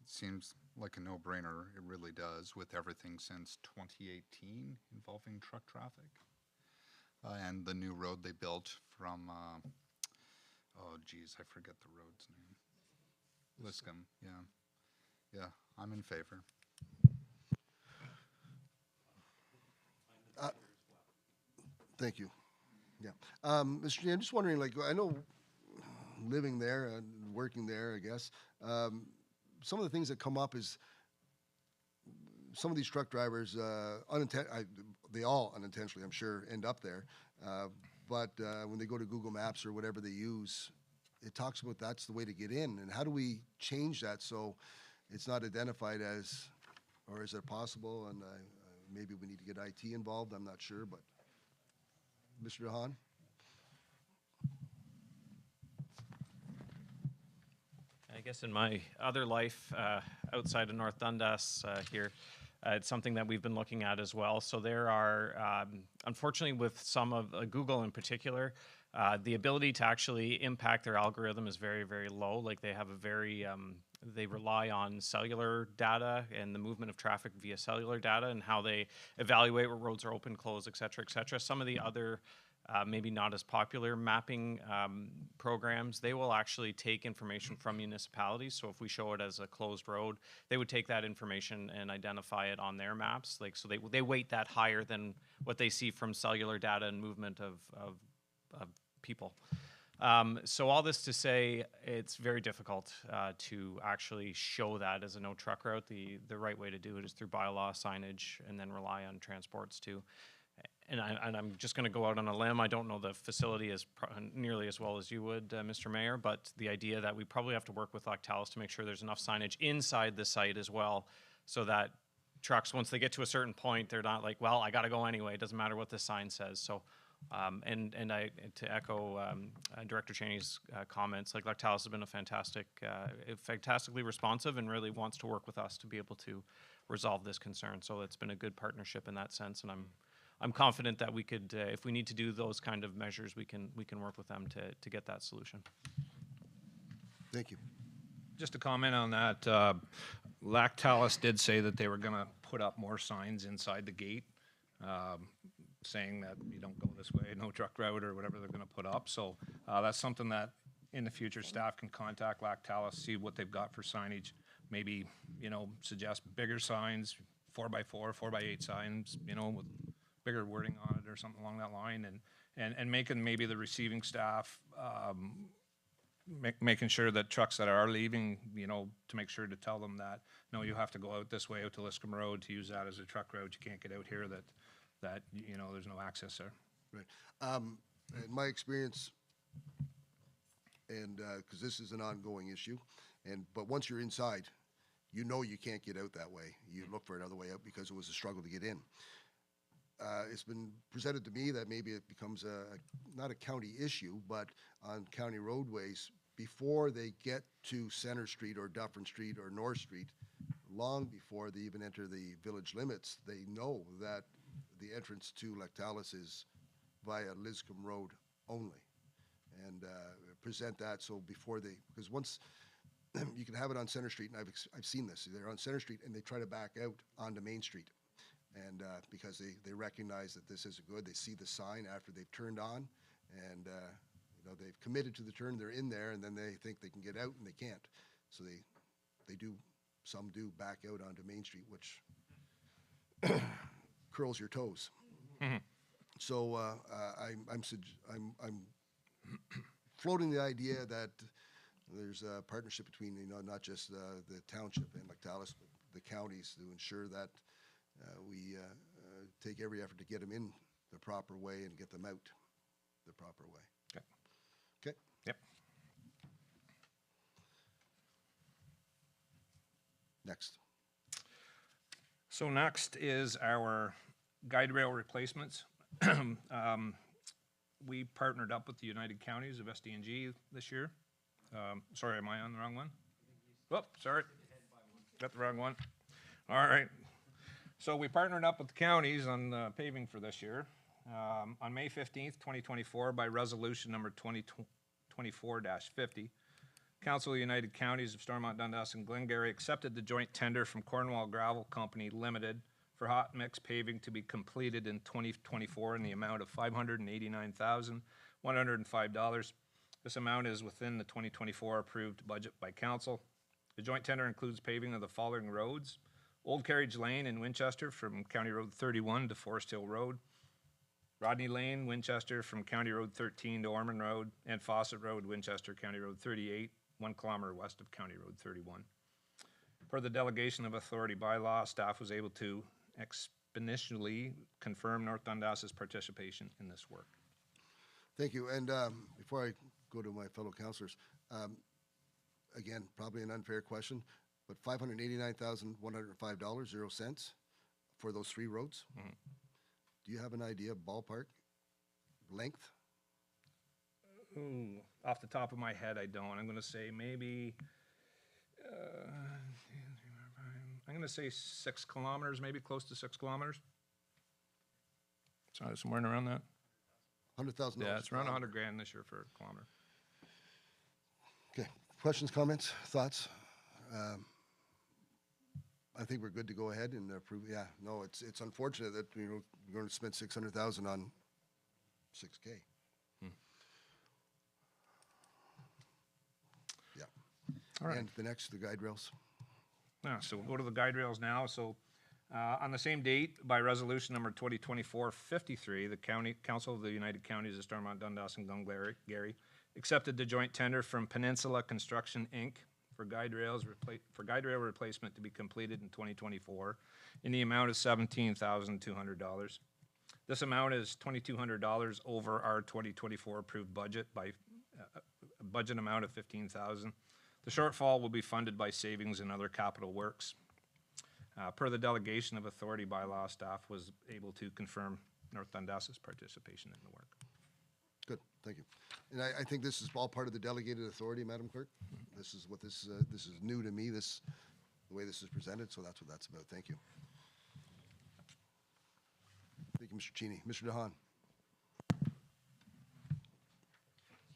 seems like a no-brainer. It really does, with everything since 2018 involving truck traffic. And the new road they built from, oh geez, I forget the road's name. Liscombe, yeah. Yeah, I'm in favor. Thank you. Yeah. Mr. Cheney, I'm just wondering, like, I know living there and working there, I guess, some of the things that come up is some of these truck drivers, they all unintentionally, I'm sure, end up there. But when they go to Google Maps or whatever they use, it talks about that's the way to get in. And how do we change that so it's not identified as, or is it possible? And maybe we need to get IT involved. I'm not sure, but Mr. DeHaan? I guess in my other life outside of North Dundas here, it's something that we've been looking at as well. So there are, unfortunately with some of Google in particular, the ability to actually impact their algorithm is very, very low. Like they have a very, they rely on cellular data and the movement of traffic via cellular data and how they evaluate where roads are open, closed, et cetera, et cetera. Some of the other maybe not as popular mapping programs, they will actually take information from municipalities. So if we show it as a closed road, they would take that information and identify it on their maps. Like, so they weight that higher than what they see from cellular data and movement of people. So all this to say, it's very difficult to actually show that as a no truck route. The right way to do it is through bylaw signage and then rely on transports too. And I'm just going to go out on a limb. I don't know the facility as nearly as well as you would, Mr. Mayor, but the idea that we probably have to work with Lactalis to make sure there's enough signage inside the site as well, so that trucks, once they get to a certain point, they're not like, well, I got to go anyway. It doesn't matter what the sign says. So And to echo Director Cheney's comments, like Lactalis has been a fantastically responsive and really wants to work with us to be able to resolve this concern. So it's been a good partnership in that sense, and I'm confident that we could, if we need to do those kind of measures, we can work with them to get that solution. Thank you. Just to comment on that, Lactalis did say that they were going to put up more signs inside the gate, saying that you don't go this way, no truck route, or whatever they're going to put up. So that's something that in the future staff can contact Lactalis, see what they've got for signage, maybe, suggest bigger signs, 4x4, 4x8 signs, with bigger wording on it or something along that line, and making maybe the receiving staff, making sure that trucks that are leaving, to make sure to tell them that, no, you have to go out this way, out to Liscombe Road, to use that as a truck route. You can't get out here, that there's no access there. Right. In my experience, and because this is an ongoing issue, but once you're inside, you can't get out that way. You look for another way out because it was a struggle to get in. It's been presented to me that maybe it becomes not a county issue, but on county roadways, before they get to Center Street or Dufferin Street or North Street, long before they even enter the village limits, they know that the entrance to Lactalis is via Liscombe Road only. And present that so before because once you can have it on Center Street, and I've seen this, they're on Center Street and they try to back out onto Main Street. And because they recognize that this isn't good, they see the sign after they've turned on, and they've committed to the turn, they're in there, and then they think they can get out, and they can't. So some do back out onto Main Street, which curls your toes. Mm-hmm. So I'm floating the idea that there's a partnership between not just the township and Lactalis, but the counties to ensure that we take every effort to get them in the proper way and get them out the proper way. Okay. Okay? Yep. Next. So next is our guide rail replacements. We partnered up with the United Counties of SDNG this year. Sorry, am I on the wrong one? Oh, sorry. Got the wrong one. All right. So we partnered up with the counties on paving for this year. On May 15th, 2024, by resolution number 2024-50, Council of the United Counties of Stormont, Dundas, and Glengarry accepted the joint tender from Cornwall Gravel Company Limited for hot mix paving to be completed in 2024 in the amount of $589,105. This amount is within the 2024 approved budget by council. The joint tender includes paving of the following roads: Old Carriage Lane in Winchester from County Road 31 to Forest Hill Road, Rodney Lane, Winchester from County Road 13 to Ormond Road, and Fawcett Road, Winchester, County Road 38, 1 kilometer west of County Road 31. Per the delegation of authority bylaw, staff was able to exponentially confirm North Dundas's participation in this work. Thank you. And before I go to my fellow councilors, again, probably an unfair question, but $589,105.00 for those 3 roads. Mm-hmm. Do you have an idea, ballpark, length? Ooh, off the top of my head, I don't. I'm going to say maybe, I'm going to say 6 kilometers, maybe close to 6 kilometers. So somewhere around that. $100,000. Yeah, it's around $100,000 this year for a kilometer. Okay. Questions, comments, thoughts? I think we're good to go ahead and approve. Yeah, no, it's unfortunate that we're going to spend $600,000 on 6K. Yeah. All right. And the next, the guide rails. Yeah, so we'll go to the guide rails now. So on the same date, by resolution number 2024-53, the Council of the United Counties of Stormont, Dundas, and Glengarry accepted the joint tender from Peninsula Construction, Inc. for guide rail replacement to be completed in 2024 in the amount of $17,200. This amount is $2,200 over our 2024 approved budget by a budget amount of $15,000. The shortfall will be funded by savings in other capital works. Per the delegation of authority bylaw, staff was able to confirm North Dundas' participation in the work. Good, thank you. And I think this is all part of the delegated authority, Madam Clerk. This is what this is new to me, the way this is presented, so that's what that's about. Thank you. Thank you, Mr. Cheney. Mr. DeHaan.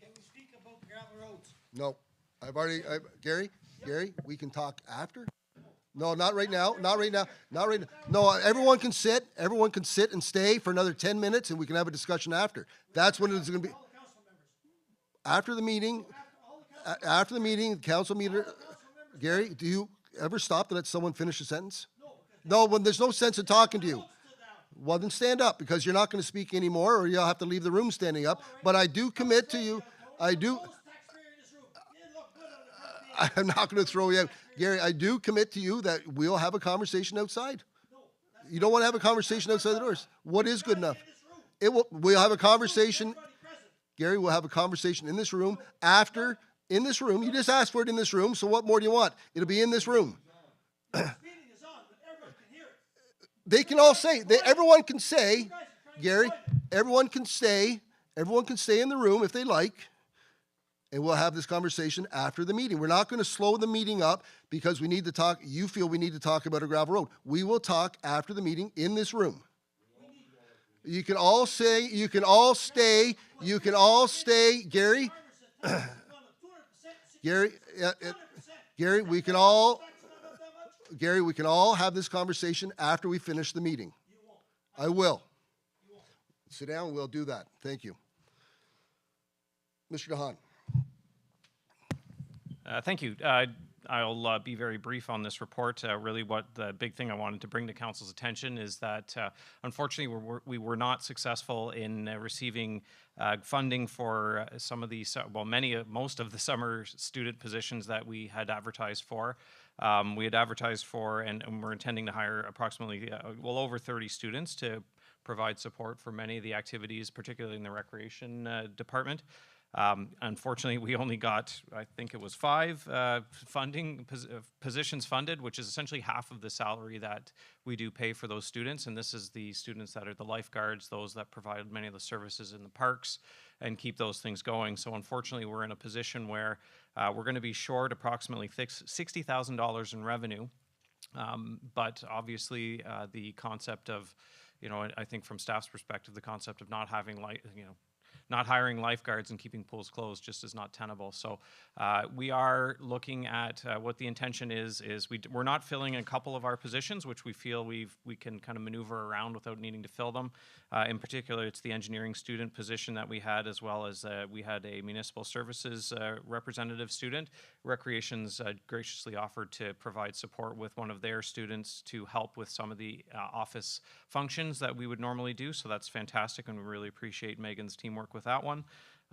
Can we speak about gravel roads? No, Gary, we can talk after? No, not right now, not right now, not right now. No, everyone can sit and stay for another 10 minutes and we can have a discussion after. That's when it's gonna be. After the meeting, council meeting, Gary, do you ever stop to let someone finish a sentence? No, when there's no sense in talking to you. Well, then stand up, because you're not gonna speak anymore, or you'll have to leave the room standing up. But I do commit to you, I'm not going to throw you out. Gary, I do commit to you that we'll have a conversation outside. You don't want to have a conversation outside the doors. What is good enough? We'll have a conversation. Gary, we'll have a conversation in this room after, in this room. You just asked for it in this room, so what more do you want? It'll be in this room. They can all say, everyone can say, Gary, everyone can stay in the room if they like. And we'll have this conversation after the meeting. We're not going to slow the meeting up because we need to talk. You feel we need to talk about a gravel road. We will talk after the meeting in this room. You can all say, you can all stay, Gary. Gary, we can all have this conversation after we finish the meeting. I will. Sit down, we'll do that. Thank you. Mr. DeHaan. Thank you. I'll be very brief on this report. Really, what the big thing I wanted to bring to council's attention is that, unfortunately, we were not successful in receiving funding for some of the, most of the summer student positions that we had advertised for. We had advertised for, and we're intending to hire approximately, over 30 students to provide support for many of the activities, particularly in the recreation department. Unfortunately, we only got, I think it was 5 positions funded, which is essentially half of the salary that we do pay for those students. And this is the students that are the lifeguards, those that provide many of the services in the parks and keep those things going. So unfortunately, we're in a position where we're going to be short approximately $60,000 in revenue. But obviously, the concept of, I think from staff's perspective, the concept of not having not hiring lifeguards and keeping pools closed just is not tenable. So we are looking at what the intention is we're not filling a couple of our positions, which we feel we can kind of maneuver around without needing to fill them. In particular, it's the engineering student position that we had, as well as we had a municipal services representative student. Recreation's graciously offered to provide support with one of their students to help with some of the office functions that we would normally do. So that's fantastic, and we really appreciate Megan's teamwork with that one.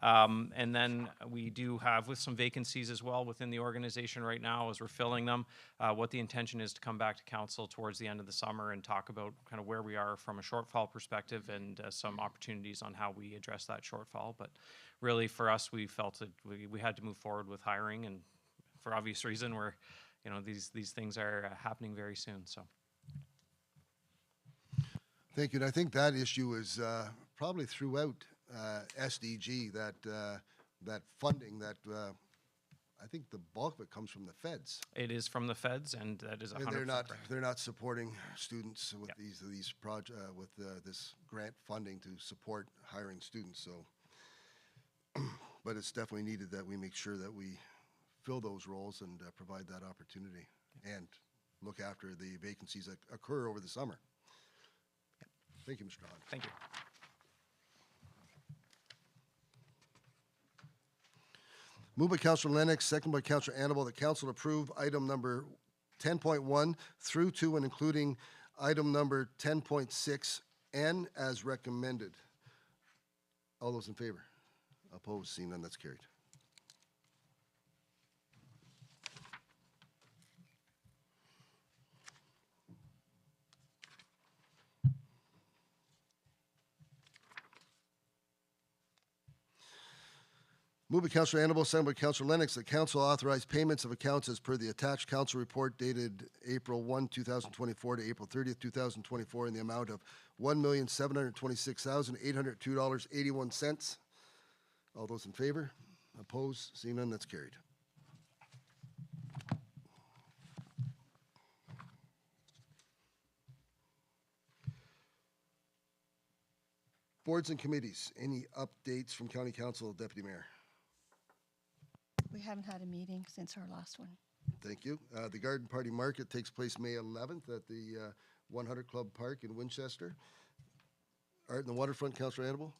And then we do have with some vacancies as well within the organization right now as we're filling them, what the intention is to come back to council towards the end of the summer and talk about kind of where we are from a shortfall perspective and some opportunities on how we address that shortfall. But really for us, we felt that we had to move forward with hiring, and for obvious reason, we're, these things are happening very soon. So. Thank you. And I think that issue is probably throughout SDG, that funding that I think the bulk of it comes from the feds. It is from the feds, and that is 100% correct. They're not supporting students with these projects with this grant funding to support hiring students. So, but it's definitely needed that we make sure that we fill those roles and provide that opportunity and look after the vacancies that occur over the summer. Thank you, Mr. Hahn. Thank you. Moved by Councillor Lennox, second by Councillor Annable, that council approve item number 10.1 through 2 and including item number 10.6N as recommended. All those in favor? Opposed? Seeing none, that's carried. Moved by Councilor Annabelle, second by Councilor Lennox, that council authorize payments of accounts as per the attached council report dated April 1, 2024 to April 30th, 2024 in the amount of $1,726,802.81. All those in favor? Opposed? Seeing none, that's carried. Boards and committees, any updates from County Council, Deputy Mayor? We haven't had a meeting since our last one. Thank you. The Garden Party Market takes place May 11th at the 100 Club Park in Winchester. Art in the Waterfront, Councilor Annabelle?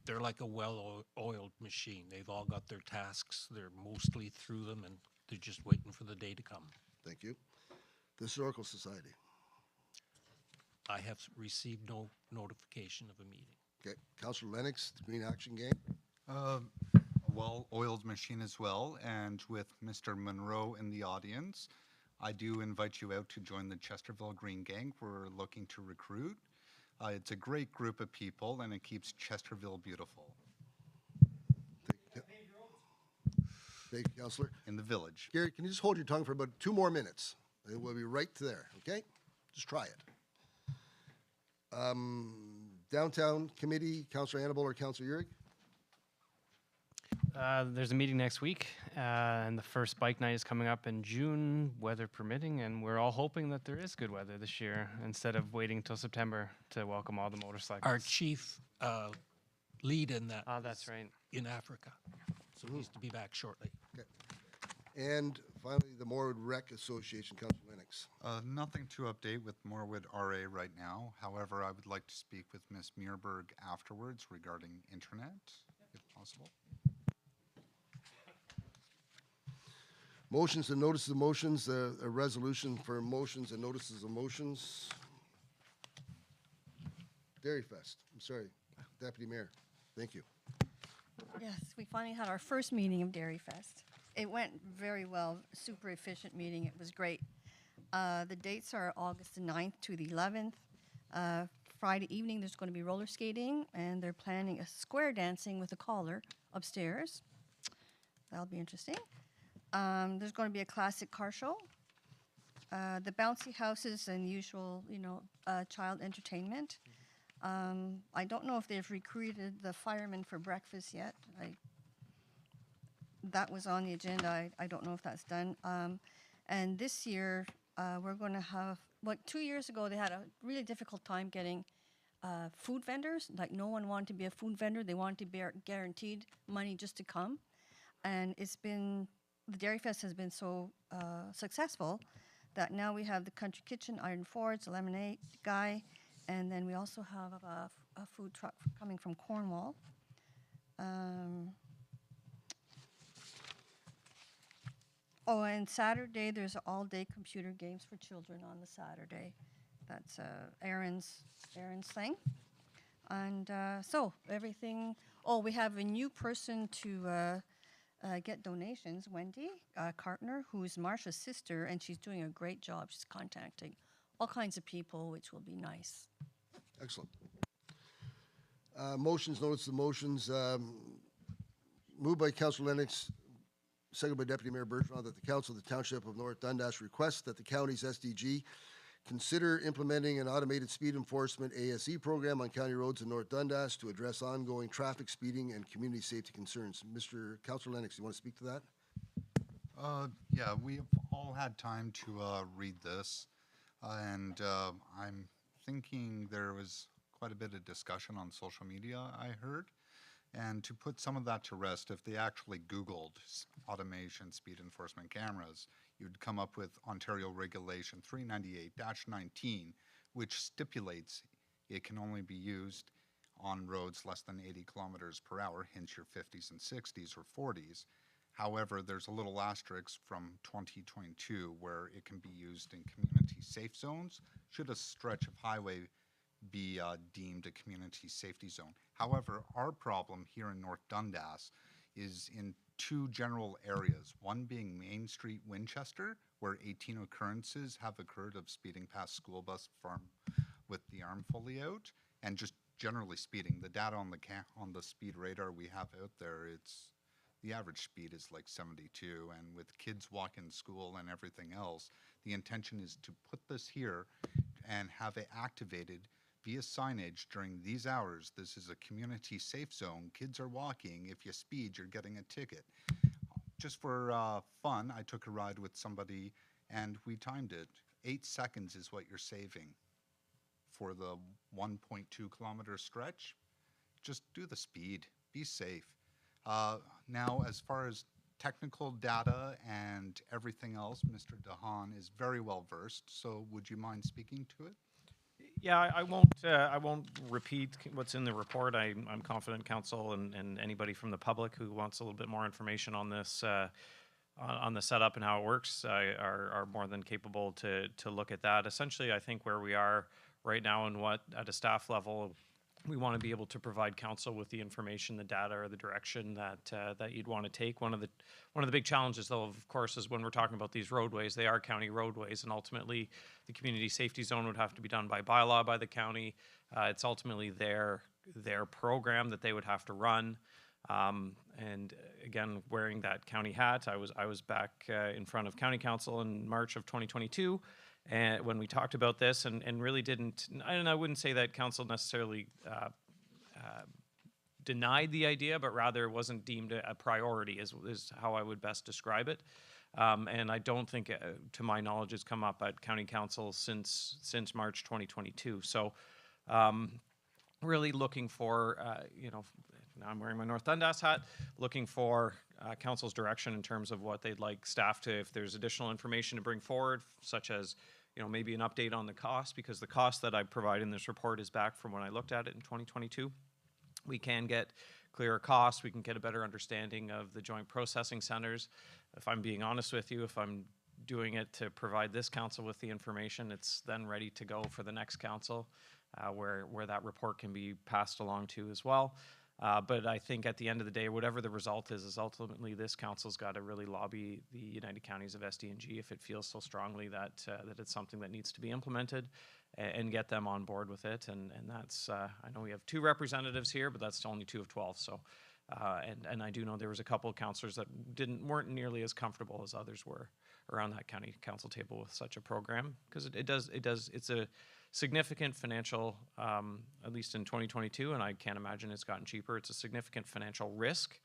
They're like a well-oiled machine. They've all got their tasks. They're mostly through them, and they're just waiting for the day to come. Thank you. The Historical Society. I have received no notification of a meeting. Okay. Councilor Lennox, the Green Action Gang. A well-oiled machine as well, and with Mr. Monroe in the audience, I do invite you out to join the Chesterville Green Gang. We're looking to recruit. It's a great group of people, and it keeps Chesterville beautiful. Thank you, Councilor. In the village. Gary, can you just hold your tongue for about 2 more minutes? And we'll be right there, okay? Just try it. Downtown Committee, Councilor Annabelle or Councilor Urick? There's a meeting next week, and the first bike night is coming up in June, weather permitting, and we're all hoping that there is good weather this year instead of waiting until September to welcome all the motorcycles. Our chief lead in that. That's right. In Africa. So he's to be back shortly. Okay. And finally, the Morwood Rec Association, Councilor Lennox. Nothing to update with Morwood RA right now. However, I would like to speak with Ms. Muirberg afterwards regarding internet, if possible. Motions and notices of motions, a resolution for motions and notices of motions. Dairy Fest, I'm sorry, Deputy Mayor, thank you. Yes, we finally had our first meeting of Dairy Fest. It went very well, super efficient meeting, it was great. The dates are August the 9th to the 11th. Friday evening, there's going to be roller skating, and they're planning a square dancing with a collar upstairs. That'll be interesting. There's going to be a classic car show. The bouncy houses and usual, child entertainment. I don't know if they've recruited the firemen for breakfast yet. That was on the agenda. I don't know if that's done. And this year, we're going to have, 2 years ago, they had a really difficult time getting food vendors. Like, no one wanted to be a food vendor. They wanted to be guaranteed money just to come. And the Dairy Fest has been so successful that now we have the Country Kitchen, Iron Forge, the Lemonade Guy, and then we also have a food truck coming from Cornwall. And Saturday, there's all-day computer games for children on the Saturday. That's Aaron's thing. And so everything, we have a new person to get donations, Wendy Cartner, who is Marsha's sister, and she's doing a great job. She's contacting all kinds of people, which will be nice. Excellent. Motions, notice of motions. Moved by Councilor Lennox, second by Deputy Mayor Bergeron, that the Council of the Township of North Dundas requests that the county's SDG consider implementing an automated speed enforcement ASE program on county roads in North Dundas to address ongoing traffic, speeding, and community safety concerns. Mr. Councilor Lennox, you want to speak to that? Yeah, we've all had time to read this, and I'm thinking there was quite a bit of discussion on social media, I heard. And to put some of that to rest, if they actually Googled automation speed enforcement cameras, you'd come up with Ontario Regulation 398-19, which stipulates it can only be used on roads less than 80 kilometers per hour, hence your 50s and 60s or 40s. However, there's a little asterisk from 2022 where it can be used in community safe zones should a stretch of highway be deemed a community safety zone. However, our problem here in North Dundas is in 2 general areas, one being Main Street, Winchester, where 18 occurrences have occurred of speeding past school bus farm with the arm fully out, and just generally speeding. The data on the speed radar we have out there, the average speed is like 72, and with kids walking to school and everything else, the intention is to put this here and have it activated via signage during these hours. This is a community safe zone. Kids are walking. If you speed, you're getting a ticket. Just for fun, I took a ride with somebody and we timed it. 8 seconds is what you're saving for the 1.2 kilometer stretch. Just do the speed, be safe. Now, as far as technical data and everything else, Mr. DeHaan is very well versed, so would you mind speaking to it? Yeah, I won't repeat what's in the report. I'm confident council and anybody from the public who wants a little bit more information on this, on the setup and how it works, are more than capable to look at that. Essentially, I think where we are right now and what at a staff level, we want to be able to provide council with the information, the data, or the direction that you'd want to take. One of the big challenges, though, of course, is when we're talking about these roadways, they are county roadways, and ultimately the community safety zone would have to be done by bylaw by the county. It's ultimately their program that they would have to run. And again, wearing that county hat, I was back in front of county council in March of 2022. And when we talked about this, and really didn't, and I wouldn't say that council necessarily denied the idea, but rather wasn't deemed a priority, is how I would best describe it. And I don't think, to my knowledge, it's come up at county council since March 2022. So really looking for, now I'm wearing my North Dundas hat, looking for council's direction in terms of what they'd like staff to, if there's additional information to bring forward, such as maybe an update on the cost, because the cost that I provide in this report is back from when I looked at it in 2022. We can get clearer costs. We can get a better understanding of the joint processing centers. If I'm being honest with you, if I'm doing it to provide this council with the information, it's then ready to go for the next council, where that report can be passed along to as well. But I think at the end of the day, whatever the result is ultimately this council's got to really lobby the United Counties of SDNG if it feels so strongly that it's something that needs to be implemented, and get them on board with it. And that's, I know we have 2 representatives here, but that's only 2 of 12. So, and I do know there was a couple of councillors that weren't nearly as comfortable as others were around that county council table with such a program, because it's a significant financial, at least in 2022, and I can't imagine it's gotten cheaper. It's a significant financial risk.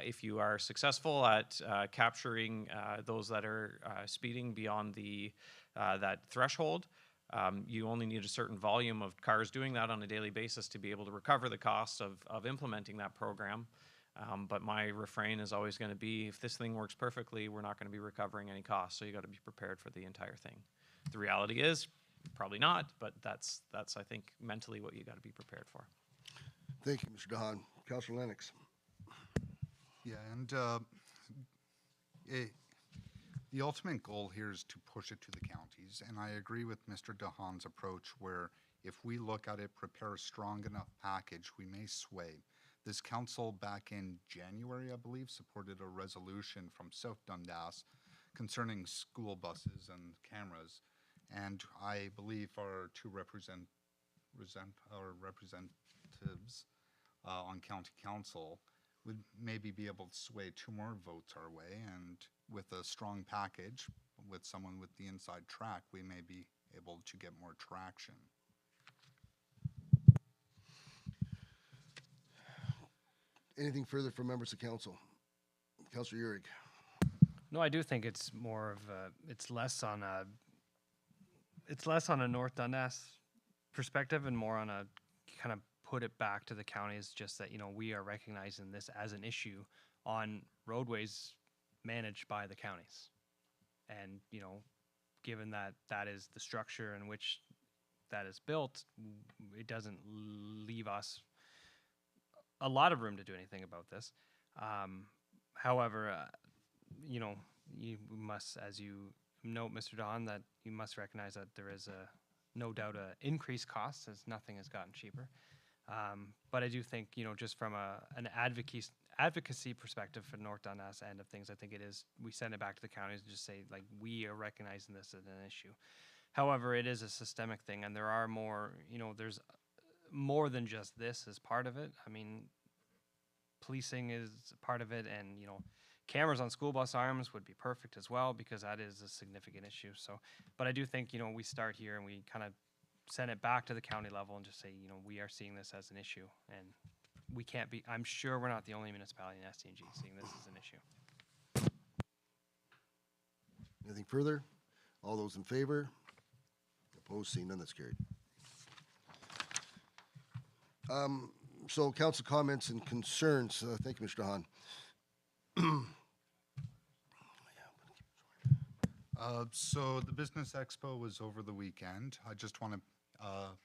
If you are successful at capturing those that are speeding beyond that threshold, you only need a certain volume of cars doing that on a daily basis to be able to recover the cost of implementing that program. But my refrain is always going to be, if this thing works perfectly, we're not going to be recovering any costs, so you got to be prepared for the entire thing. The reality is, probably not, but that's I think mentally what you got to be prepared for. Thank you, Mr. DeHaan. Councilor Lennox. Yeah, and the ultimate goal here is to push it to the counties, and I agree with Mr. DeHaan's approach where if we look at it, prepare a strong enough package, we may sway. This council back in January, I believe, supported a resolution from South Dundas concerning school buses and cameras. And I believe our 2 representatives on county council would maybe be able to sway 2 more votes our way. And with a strong package, with someone with the inside track, we may be able to get more traction. Anything further from members of council? Councilor Uhrig. No, I do think it's more of it's less on a North Dundas perspective and more on a kind of put it back to the counties, just that, we are recognizing this as an issue on roadways managed by the counties. And, given that that is the structure in which that is built, it doesn't leave us a lot of room to do anything about this. However, you must, as you note, Mr. Don, that you must recognize that there is no doubt a increased cost, as nothing has gotten cheaper. But I do think, just from an advocacy perspective for North Dundas end of things, I think it is, we send it back to the counties and just say, like, we are recognizing this as an issue. However, it is a systemic thing, and there are more, there's more than just this is part of it. I mean, policing is part of it, and cameras on school bus arms would be perfect as well, because that is a significant issue. So, but I do think we start here and we kind of send it back to the county level and just say we are seeing this as an issue, and we can't be. I'm sure we're not the only municipality in STNG seeing this as an issue. Anything further? All those in favor? Opposed? Seeing none, that's carried. So council comments and concerns. Thank you, Mr. Hahn. So the Business Expo was over the weekend. I just want to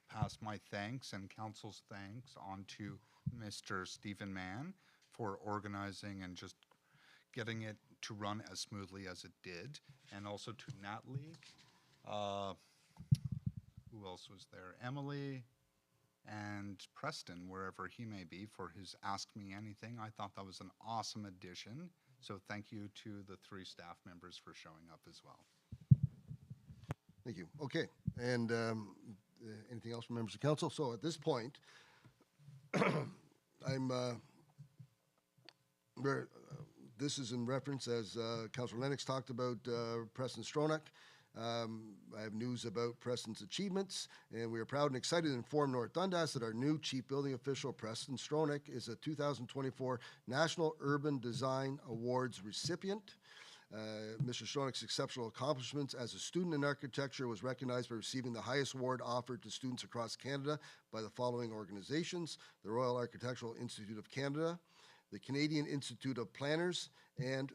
pass my thanks and council's thanks on to Mr. Stephen Mann for organizing and just getting it to run as smoothly as it did, and also to Nat League. Who else was there? Emily and Preston, wherever he may be, for his Ask Me Anything. I thought that was an awesome addition. So thank you to the 3 staff members for showing up as well. Thank you. Okay, and anything else from members of council? So at this point, this is in reference, as Councilor Lennox talked about, Preston Stronach. I have news about Preston's achievements, and we are proud and excited to inform North Dundas that our new Chief Building Official, Preston Stronach, is a 2024 National Urban Design Awards recipient. Mr. Stronach's exceptional accomplishments as a student in architecture was recognized by receiving the highest award offered to students across Canada by the following organizations: the Royal Architectural Institute of Canada, the Canadian Institute of Planners, and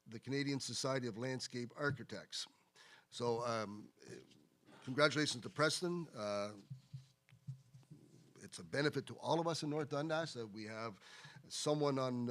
the Canadian Society of Landscape Architects. So congratulations to Preston. It's a benefit to all of us in North Dundas that we have someone on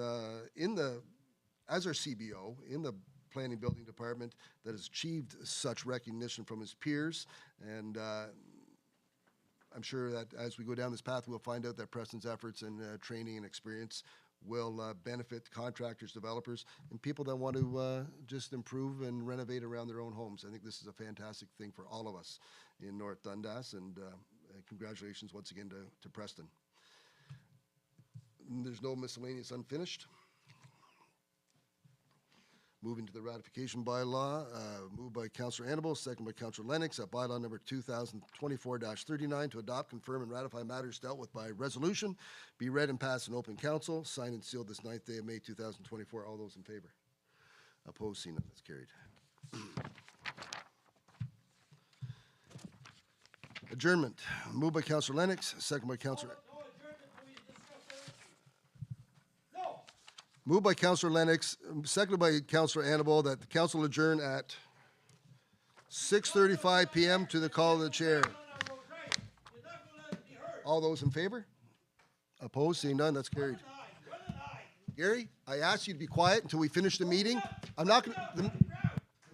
as our CBO in the Planning Building Department that has achieved such recognition from his peers. And I'm sure that as we go down this path, we'll find out that Preston's efforts and training and experience will benefit contractors, developers, and people that want to just improve and renovate around their own homes. I think this is a fantastic thing for all of us in North Dundas, and congratulations once again to Preston. There's no miscellaneous unfinished. Moving to the ratification bylaw, moved by Councillor Annable, second by Councillor Lennox, that bylaw number 2024-39 to adopt, confirm, and ratify matters dealt with by resolution be read and passed in open council, signed and sealed this 9th day of May 2024. All those in favor? Opposed? Seen none. That's carried. Adjournment, moved by Councillor Lennox, second by Councillor. Moved by Councillor Lennox, seconded by Councillor Annable, that the council adjourn at 6:35 p.m. to the call of the chair. All those in favor? Opposed? Seeing none, that's carried. Gary, I asked you to be quiet until we finish the meeting. I'm not going to... The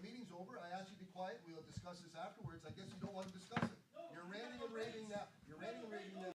meeting's over. I asked you to be quiet. We'll discuss this afterwards. I guess you don't want to discuss it. You're ranting and raving now. You're ranting and raving now.